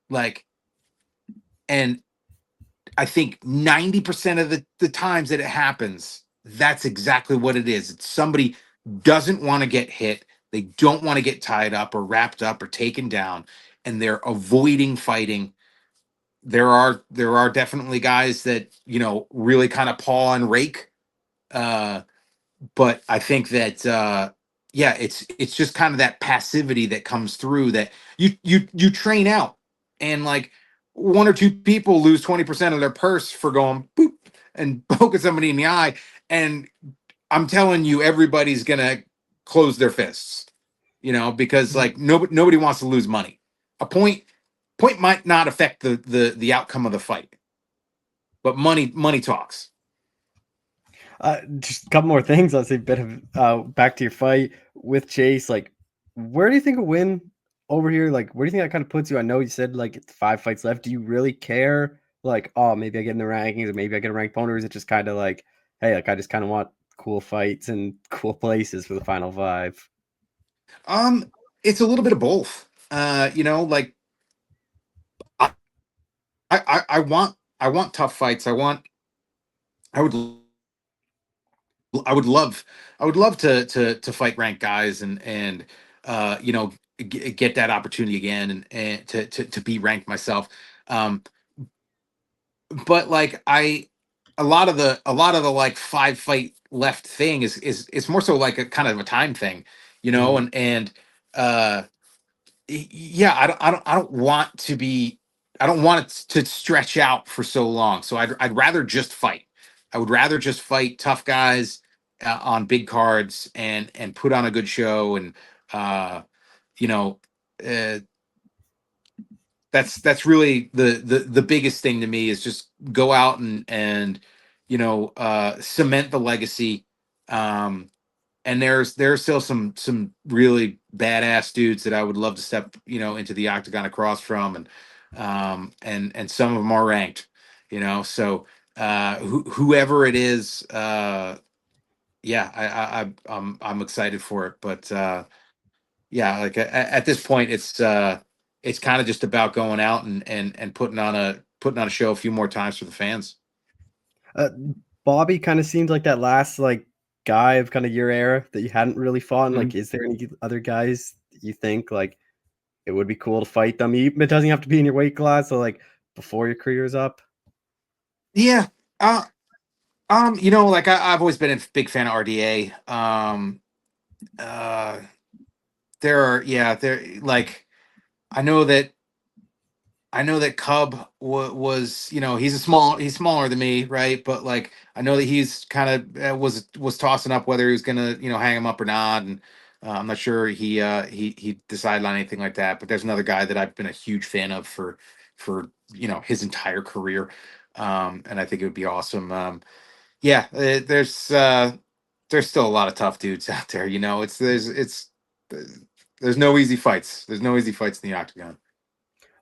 Like, and I think 90% of the times that it happens, that's exactly what it is. It's somebody doesn't want to get hit. They don't want to get tied up or wrapped up or taken down, and they're avoiding fighting. There are definitely guys that, really kind of paw and rake. But I think that yeah, it's just kind of that passivity that comes through that you train out, and like one or two people lose 20% of their purse for going boop and poking somebody in the eye, and I'm telling you, everybody's gonna close their fists, because like nobody wants to lose money. A point might not affect the outcome of the fight, but money talks. Just a couple more things. I'll say a bit of back to your fight with Chase. Like, where do you think a win over here? Like, where do you think that kind of puts you? I know you said like it's 5 fights left. Do you really care? Like, oh, maybe I get in the rankings, or maybe I get a ranked opponent, or is it just kind of like, hey, like I just kind of want cool fights and cool places for the final 5? It's a little bit of both. Like I want tough fights. I would I would love to fight ranked guys and get that opportunity again, and to be ranked myself. Um, but like a lot of the like 5 fight left thing is it's more so like a kind of a time thing, and uh yeah, I don't want to be, I don't want it to stretch out for so long. So I'd rather just fight. I would rather just fight tough guys on big cards and put on a good show, and uh you know uh that's really the biggest thing to me, is just go out and cement the legacy. um and there's still some really badass dudes that I would love to step into the octagon across from, and some of them are ranked, so whoever it is, yeah, I'm excited for it. But yeah, like at this point, it's kind of just about going out and putting on a show a few more times for the fans. Uh, Bobby kind of seems like that last like guy of kind of your era that you hadn't really fought. And like, is there any other guys you think like it would be cool to fight them? It doesn't have to be in your weight class, so like before your career's up. Yeah. Like I've always been a big fan of RDA. Uh, there like I know that Cub was, he's smaller than me, right? But like I know that he's kind of was tossing up whether he was gonna hang him up or not, and I'm not sure he decided on anything like that. But there's another guy that I've been a huge fan of for his entire career, and I think it would be awesome. Yeah, there's still a lot of tough dudes out there. There's no easy fights. There's no easy fights in the octagon.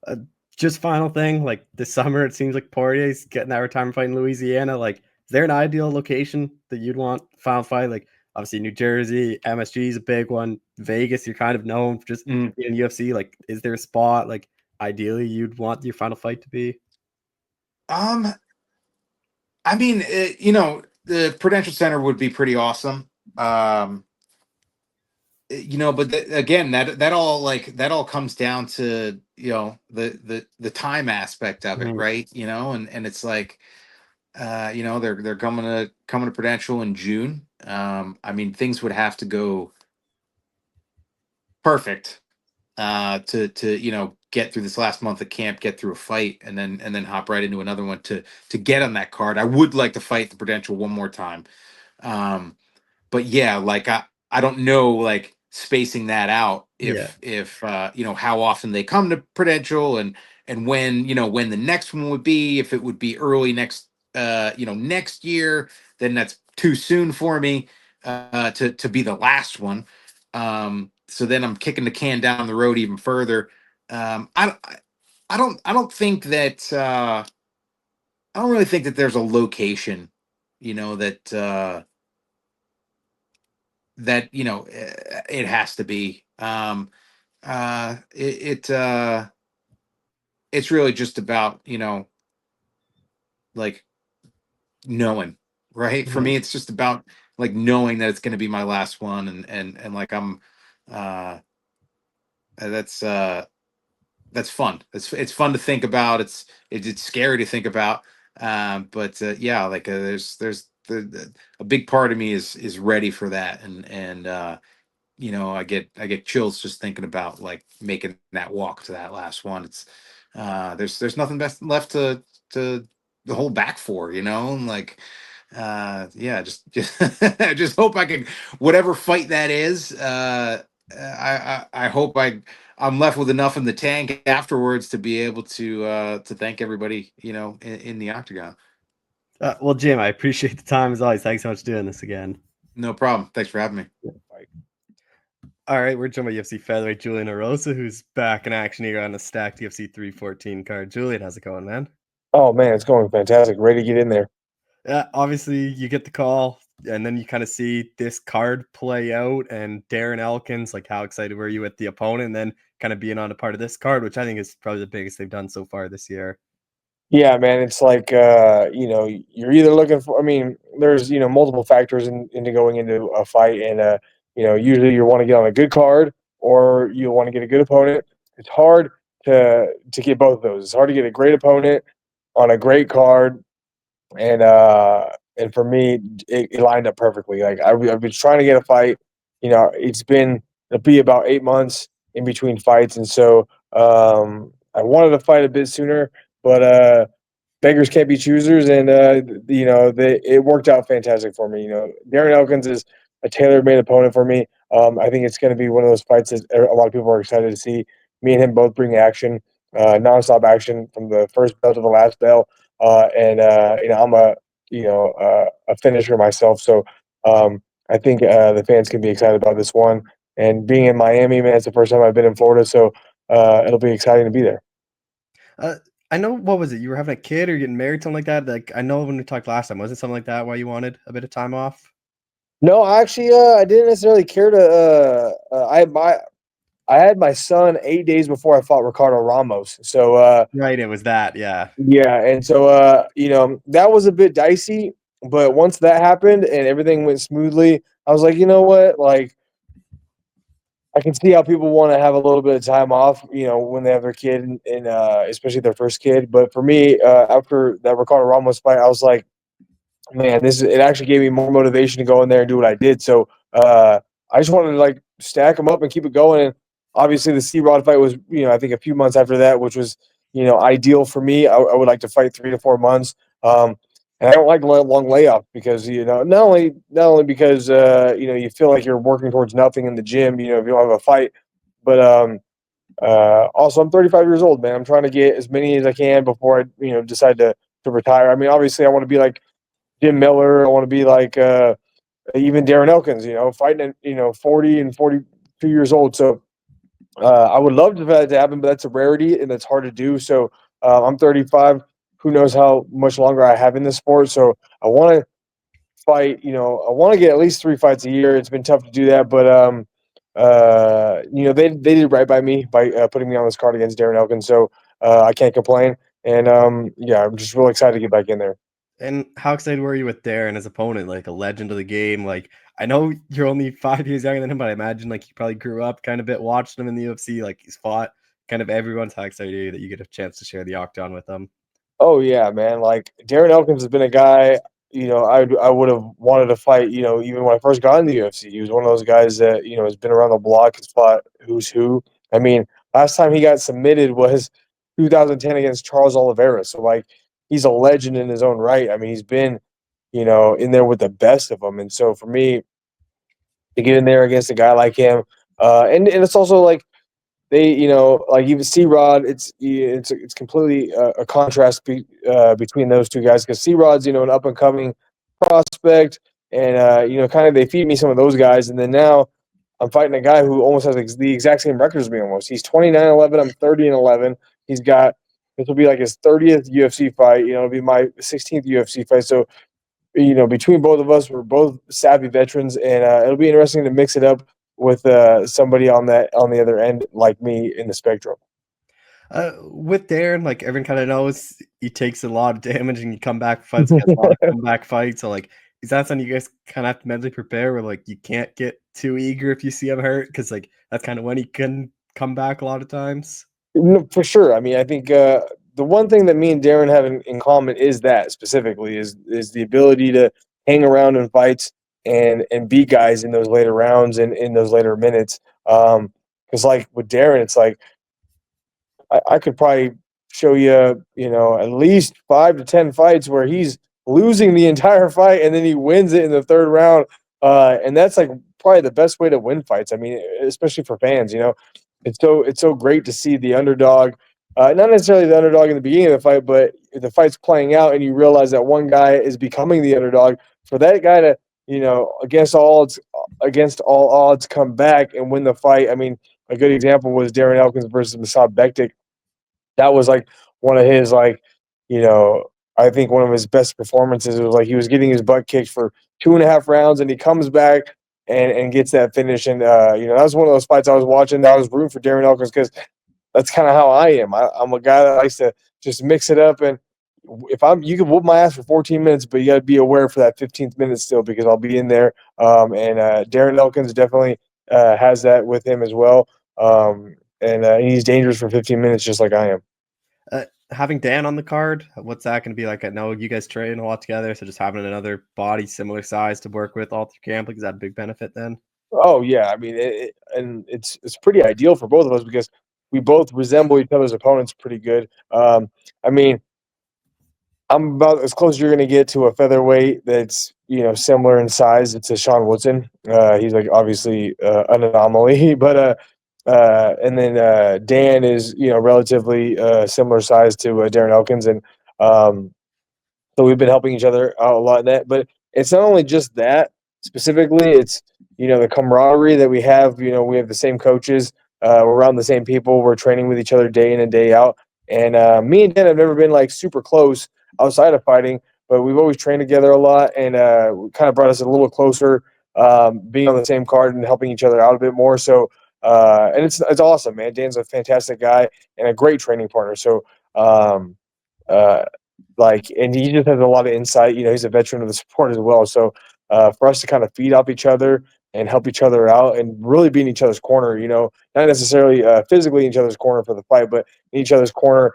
Uh, just final thing, like this summer, it seems like Poirier's getting that retirement fight in Louisiana. Like, is there an ideal location that you'd want final fight? Like, obviously New Jersey, MSG is a big one. Vegas, you're kind of known for just being in UFC. Like, is there a spot like ideally you'd want your final fight to be? I mean, the Prudential Center would be pretty awesome. but again, that all comes down to the time aspect of it, Mhm. right? And it's like they're coming to Prudential in June. I mean, things would have to go perfect to get through this last month of camp, get through a fight, and then hop right into another one to get on that card. I would like to fight the Prudential one more time. But yeah, like I don't know, like spacing that out if how often they come to Prudential, and when the next one would be, if it would be early next year, then that's too soon for me to be the last one. So then I'm kicking the can down the road even further. I don't think that I don't really think that there's a location, that it has to be. It's really just about like knowing, right? For Mhm. me, it's just about like knowing that it's going to be my last one, and like I'm uh that's that's fun. It's fun to think about. It's scary to think about. But yeah, like a big part of me is ready for that, and I get chills just thinking about like making that walk to that last one. It's there's nothing left to hold back for, and like yeah, just I just hope I can, whatever fight that is. I hope I'm left with enough in the tank afterwards to be able to thank everybody, in the octagon. Well, Jim, I appreciate the time as always. Thanks so much for doing this again. No problem. Thanks for having me. All right, we're joined by UFC featherweight Julian Erosa, who's back in action here on the stacked UFC 314 card. Julian, how's it going, man? Oh man, it's going fantastic. Ready to get in there. Yeah, obviously you get the call, and then you kind of see this card play out, and Darren Elkins. Like, how excited were you at the opponent, and then kind of being on a part of this card, which I think is probably the biggest they've done so far this year. Yeah, man, it's like you're either looking for. I mean, there's multiple factors into going into a fight, and usually you want to get on a good card or you want to get a good opponent. It's hard to get both of those. It's hard to get a great opponent on a great card, and for me, it lined up perfectly. Like I've been trying to get a fight. It'll be about 8 months in between fights, and so I wanted to fight a bit sooner, but beggars can't be choosers, and it worked out fantastic for me. Darren Elkins is a tailor-made opponent for me. I think it's going to be one of those fights that a lot of people are excited to see. Me and him both bring action, nonstop action from the first bell to the last bell, and I'm a finisher myself, so I think the fans can be excited about this one. And being in Miami, man, it's the first time I've been in Florida, so it'll be exciting to be there. Uh, I know, what was it? You were having a kid or getting married, something like that? Like, I know when we talked last time, was it something like that why you wanted a bit of time off? No, actually, I didn't necessarily care to. I had my son 8 days before I fought Ricardo Ramos, so Right, it was that, yeah. yeah, and so that was a bit dicey. But once that happened and everything went smoothly, I was like, you know what, like I can see how people want to have a little bit of time off, when they have their kid, and especially their first kid. But for me, after that Ricardo Ramos fight, I was like, man, it actually gave me more motivation to go in there and do what I did. So I just wanted to like stack them up and keep it going. And obviously, the C Rod fight was, I think a few months after that, which was, ideal for me. I would like to fight 3 to 4 months. And I don't like long layoff because not only because you feel like you're working towards nothing in the gym, if you don't have a fight, but also I'm 35 years old, man. I'm trying to get as many as I can before I decide to retire. I mean, obviously, I want to be like Jim Miller. I want to be like even Darren Elkins, fighting at 40 and 42 years old. So I would love for that to happen, but that's a rarity and that's hard to do. So I'm 35. Who knows how much longer I have in this sport? So I want to fight. I want to get at least 3 fights a year. It's been tough to do that, but they did right by me by putting me on this card against Darren Elkins. So I can't complain. And yeah, I'm just really excited to get back in there. And how excited were you with Darren, his opponent, like a legend of the game? Like, I know you're only 5 years younger than him, but I imagine like you probably grew up kind of bit watching him in the UFC. Like he's fought kind of everyone's. How excited are you that you get a chance to share the octagon with him? Oh yeah, man. Like Darren Elkins has been a guy, I would have wanted to fight, even when I first got in the UFC. He was one of those guys that, has been around the block, has fought who's who. I mean, last time he got submitted was 2010 against Charles Oliveira. So like he's a legend in his own right. I mean, he's been, in there with the best of them. And so for me to get in there against a guy like him, and it's also like they, like even C Rod, it's completely a contrast between those two guys because C Rod's an up and coming prospect, and kind of they feed me some of those guys, and then now I'm fighting a guy who almost has the exact same record as me. Almost, he's 29-11. I'm 30-11. He's got this will be like his 30th UFC fight. It'll be my 16th UFC fight. So between both of us, we're both savvy veterans, and it'll be interesting to mix it up with somebody on the other end like me in the spectrum. With Darren, like everyone kind of knows, he takes a lot of damage and you come back fights, gets a lot of comeback fights. So like, is that something you guys kind of have to mentally prepare? Where like you can't get too eager if you see him hurt, because like that's kind of when he can come back a lot of times. No, for sure. I mean, I think the one thing that me and Darren have in common is that specifically is the ability to hang around in fights and beat guys in those later rounds and in those later minutes. Because like with Darren, it's like I could probably show you, at least 5 to 10 fights where he's losing the entire fight and then he wins it in the third round. And that's like probably the best way to win fights. I mean, especially for fans, it's so great to see the underdog, not necessarily the underdog in the beginning of the fight, but the fight's playing out and you realize that one guy is becoming the underdog. For that guy to, against all odds, come back and win the fight. I mean, a good example was Darren Elkins versus Masad Bektik. That was like one of his I think one of his best performances. It was like he was getting his butt kicked for 2.5 rounds and he comes back and gets that finish. And that was one of those fights I was watching. I was rooting for Darren Elkins because that's kind of how I am. I'm a guy that likes to just mix it up. And you can whoop my ass for 14 minutes, but you got to be aware for that 15th minute still because I'll be in there. And Darren Elkins definitely has that with him as well. And he's dangerous for 15 minutes, just like I am. Having Dan on the card, what's that going to be like? I know you guys train a lot together, so just having another body similar size to work with all through camp, like, is that a big benefit then? Oh yeah, I mean, it's pretty ideal for both of us because we both resemble each other's opponents pretty good. I mean, I'm about as close as you're going to get to a featherweight that's similar in size. It's a Sean Woodson. He's like obviously an anomaly, but and then Dan is relatively similar size to Darren Elkins, and so we've been helping each other out a lot in that. But it's not only just that specifically; it's the camaraderie that we have. We have the same coaches. We're around the same people. We're training with each other day in and day out. And me and Dan have never been like super close outside of fighting, but we've always trained together a lot, and kind of brought us a little closer, being on the same card and helping each other out a bit more. So, and it's awesome, man. Dan's a fantastic guy and a great training partner. So, uh, and he just has a lot of insight. He's a veteran of the sport as well. So, for us to kind of feed off each other and help each other out and really be in each other's corner, not necessarily physically in each other's corner for the fight, but in each other's corner,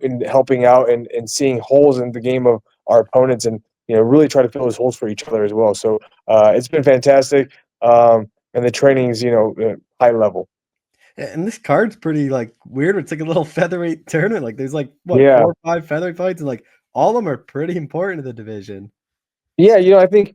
in helping out and seeing holes in the game of our opponents and, really try to fill those holes for each other as well. So it's been fantastic. And the training's, high level. And this card's pretty like weird. It's like a little featherweight tournament. Like there's like what, Yeah. 4 or 5 featherweight fights, and like all of them are pretty important to the division. Yeah, I think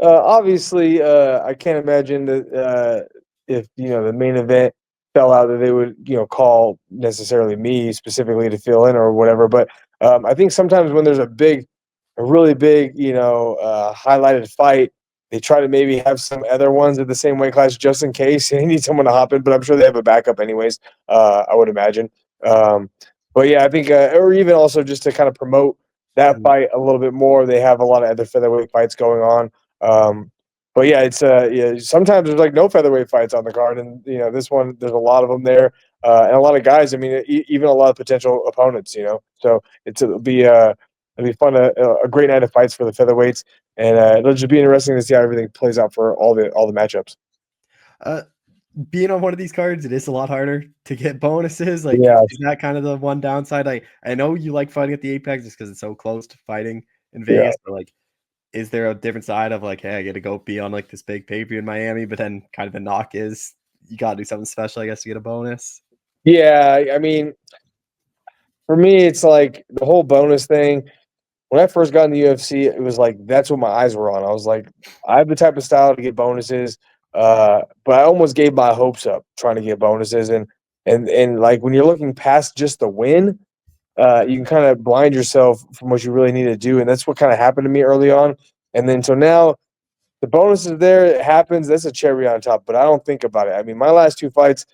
obviously I can't imagine that if the main event fell out that they would call necessarily me specifically to fill in or whatever. But I think sometimes when there's a really big highlighted fight, they try to maybe have some other ones at the same weight class just in case they need someone to hop in. But I'm sure they have a backup anyways. I would imagine. But yeah, I think or even also just to kind of promote that fight a little bit more. They have a lot of other featherweight fights going on. But yeah, it's sometimes there's like no featherweight fights on the card, and this one there's a lot of them there, and a lot of guys. I mean, even a lot of potential opponents. So it'll be It'll be fun, a great night of fights for the featherweights, and it'll just be interesting to see how everything plays out for all the matchups. Being on one of these cards, it is a lot harder to get bonuses. Like, Yeah. is that kind of the one downside? I know you like fighting at the Apex just because it's so close to fighting in Yeah. Vegas, but like, is there a different side of like, hey, I get to go be on like this big pay-per-view in Miami, but then kind of the knock is you got to do something special, I guess, to get a bonus? Yeah, I mean, for me, it's like the whole bonus thing. When I first got in the UFC, it was like that's what my eyes were on. I was like, I have the type of style to get bonuses, but I almost gave my hopes up trying to get bonuses, and like when you're looking past just the win, you can kind of blind yourself from what you really need to do, and that's what kind of happened to me early on. And then so now the bonus is there, it happens. That's a cherry on top, but I don't think about it. I mean, my last two fights,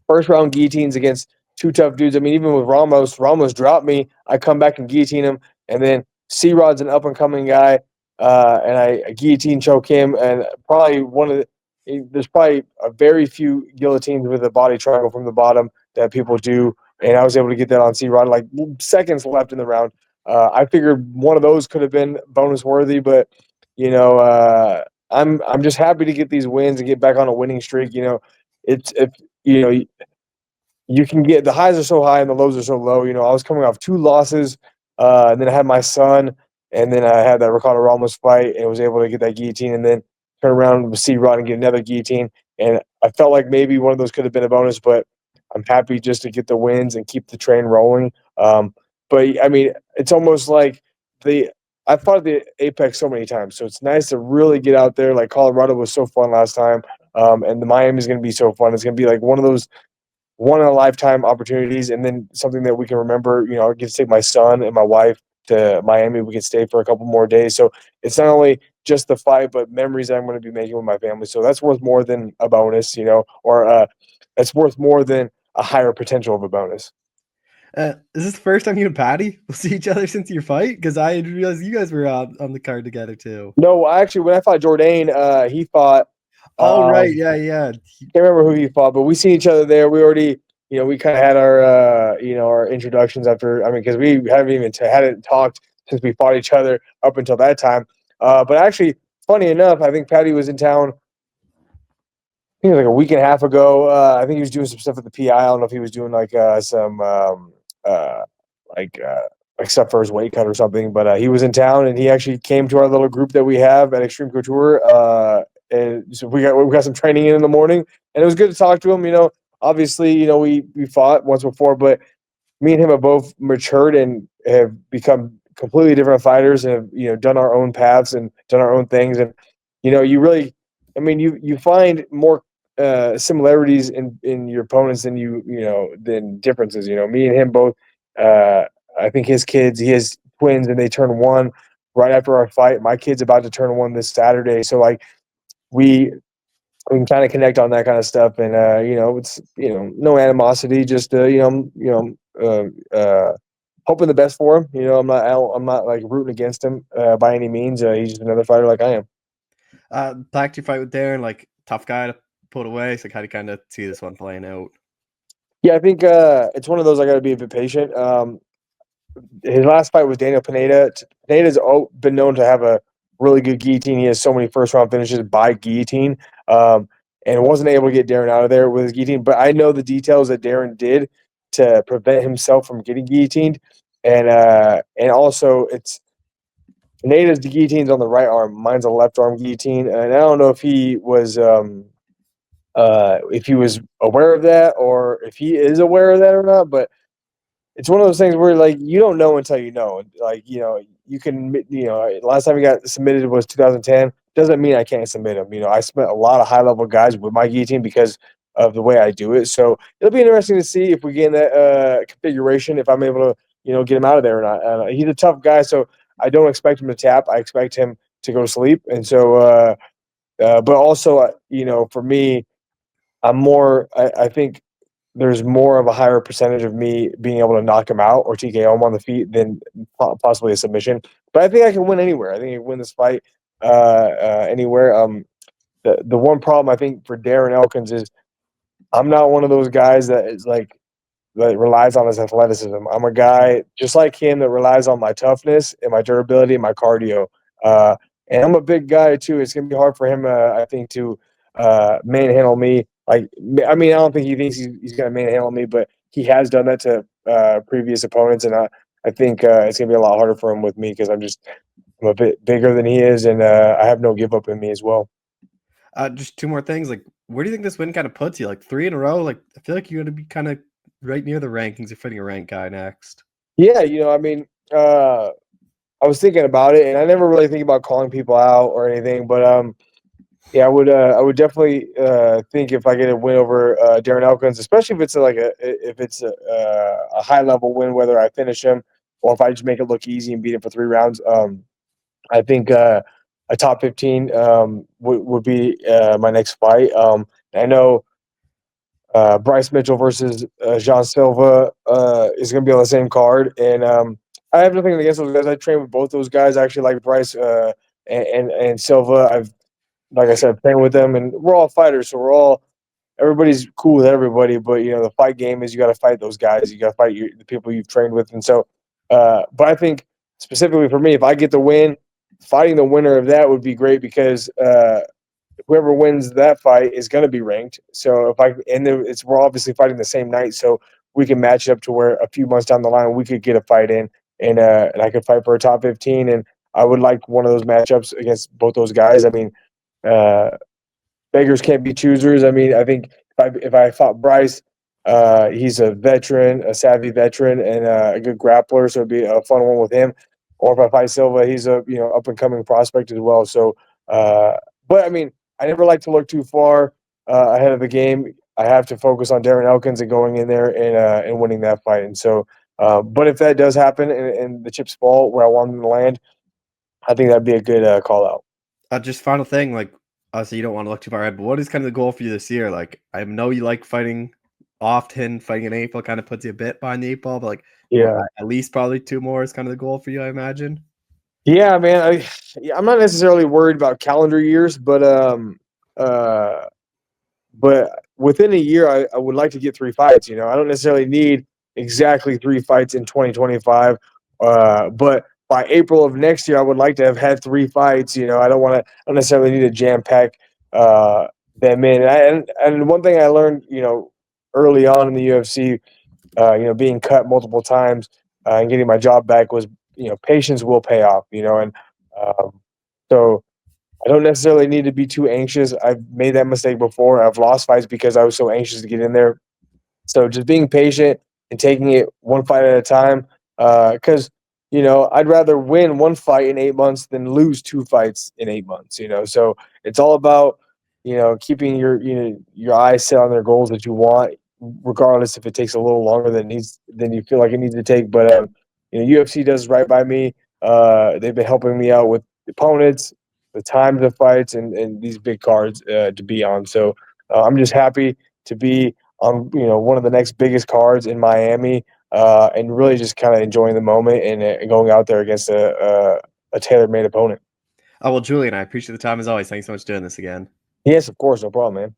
first round guillotines against two tough dudes. I mean, even with Ramos dropped me. I come back and guillotine him, and then C Rod's an up and coming guy, and I guillotine choke him. And probably there's probably a very few guillotines with a body triangle from the bottom that people do, and I was able to get that on C Rod like seconds left in the round. I figured one of those could have been bonus worthy, but I'm just happy to get these wins and get back on a winning streak. It's if you know you can get the highs are so high and the lows are so low. I was coming off two losses, and then I had my son, and then I had that Ricardo Ramos fight, and was able to get that guillotine, and then turn around with C Rod and get another guillotine. And I felt like maybe one of those could have been a bonus, but I'm happy just to get the wins and keep the train rolling. But I mean, it's almost like I fought at the Apex so many times, so it's nice to really get out there. Like Colorado was so fun last time, and the Miami is going to be so fun. It's going to be like one of those one in a lifetime opportunities, and then something that we can remember. I get to take my son and my wife to Miami. We can stay for a couple more days. So it's not only just the fight, but memories that I'm going to be making with my family. So that's worth more than a bonus, or that's worth more than a higher potential of a bonus. Is this the first time you and Patty will see each other since your fight? Because I didn't realize you guys were on the card together too. No, actually, when I fought Jourdain, he fought. Oh, right. Yeah. Can't remember who he fought, but we seen each other there. We already, we kind of had our introductions after. I mean, because we haven't even hadn't talked since we fought each other up until that time. But actually, funny enough, I think Patty was in town. I think it was like a week and a half ago. I think he was doing some stuff at the PI. I don't know if he was doing like some like stuff for his weight cut or something. But he was in town, and he actually came to our little group that we have at Extreme Couture. And so we got some training in the morning, and it was good to talk to him. Obviously, we fought once before, but me and him have both matured and have become completely different fighters, and have done our own paths and done our own things. And you really, I mean, you find more similarities in your opponents than differences. Me and him both. I think his kids, he has twins, and they turn one right after our fight. My kid's about to turn one this Saturday, so like we can kind of connect on that kind of stuff. And it's no animosity, just hoping the best for him. I'm not like rooting against him by any means. He's just another fighter like I am. Back to your fight with Darren, like tough guy to put away. So how do you kind of see this one playing out? Yeah, I think it's one of those I got to be a bit patient. His last fight was Daniel Pineda. Pineda's been known to have a really good guillotine. He has so many first round finishes by guillotine, and wasn't able to get Darren out of there with his guillotine. But I know the details that Darren did to prevent himself from getting guillotined, and also it's Pineda's guillotine's on the right arm. Mine's a left arm guillotine, and I don't know if he was aware of that, or if he is aware of that or not, but it's one of those things where like you don't know until you know. Like you can last time he got submitted was 2010. Doesn't mean I can't submit him. I spent a lot of high level guys with my guillotine because of the way I do it. So it'll be interesting to see if we get in that configuration, if I'm able to get him out of there or not. He's a tough guy, so I don't expect him to tap. I expect him to go to sleep. And so, but also for me, I'm more. I think there's more of a higher percentage of me being able to knock him out or TKO him on the feet than possibly a submission. But I think I can win anywhere. I think I can win this fight anywhere. The one problem I think for Darren Elkins is I'm not one of those guys that is like that relies on his athleticism. I'm a guy just like him that relies on my toughness and my durability and my cardio. And I'm a big guy too. It's gonna be hard for him, I think, to manhandle me. Like, I mean, I don't think he thinks he's gonna manhandle me, but he has done that to previous opponents, and I think it's gonna be a lot harder for him with me because I'm a bit bigger than he is, and I have no give up in me as well. Just two more things. Like, where do you think this win kind of puts you? Like 3 in a row. Like, I feel like you're gonna be kind of right near the rankings. You're fighting a ranked guy next. Yeah, I mean, I was thinking about it, and I never really think about calling people out or anything, but yeah, I would definitely think if I get a win over Darren Elkins, especially if it's a high level win, whether I finish him or if I just make it look easy and beat him for 3 rounds. I think a top 15 would be my next fight. I know Bryce Mitchell versus Jean Silva is going to be on the same card, and I have nothing against those guys. I train with both those guys. I actually like Bryce and Silva. Like I said, playing with them, and we're all fighters, so everybody's cool with everybody. But the fight game is you got to fight those guys. You got to fight the people you've trained with, and so. But I think specifically for me, if I get the win, fighting the winner of that would be great because whoever wins that fight is going to be ranked. So we're obviously fighting the same night, so we can match it up to where a few months down the line we could get a fight in, and I could fight for a top 15, and I would like one of those matchups against both those guys. I mean, uh, beggars can't be choosers. I mean, I think if I fought Bryce, he's a veteran, a savvy veteran, and a good grappler, so it'd be a fun one with him. Or if I fight Silva, he's a up and coming prospect as well. So, but I mean, I never like to look too far ahead of the game. I have to focus on Darren Elkins and going in there and winning that fight. And so, but if that does happen and the chips fall where I want them to land, I think that'd be a good call out. Just final thing, like, obviously you don't want to look too far ahead, but what is kind of the goal for you this year? Like, I know you like fighting often, fighting in April kind of puts you a bit behind the 8 ball, but like, Yeah. at least probably 2 more is kind of the goal for you, I imagine. Yeah, man. I'm not necessarily worried about calendar years, but within a year, I would like to get 3 fights. I don't necessarily need exactly 3 fights in 2025, but by April of next year, I would like to have had 3 fights. I don't necessarily need to jam pack them in. And one thing I learned, early on in the UFC, being cut multiple times and getting my job back was, patience will pay off. And so I don't necessarily need to be too anxious. I've made that mistake before. I've lost fights because I was so anxious to get in there. So just being patient and taking it one fight at a time. Because I'd rather win 1 fight in 8 months than lose 2 fights in 8 months. So it's all about keeping your eyes set on their goals that you want, regardless if it takes a little longer than you feel like it needs to take. But UFC does right by me. They've been helping me out with opponents, the time of the fights, and these big cards to be on. So I'm just happy to be on one of the next biggest cards in Miami, and really just kind of enjoying the moment and going out there against a tailor-made opponent. Oh, well, Julian, I appreciate the time as always. Thanks so much for doing this again. Yes, of course, no problem, man.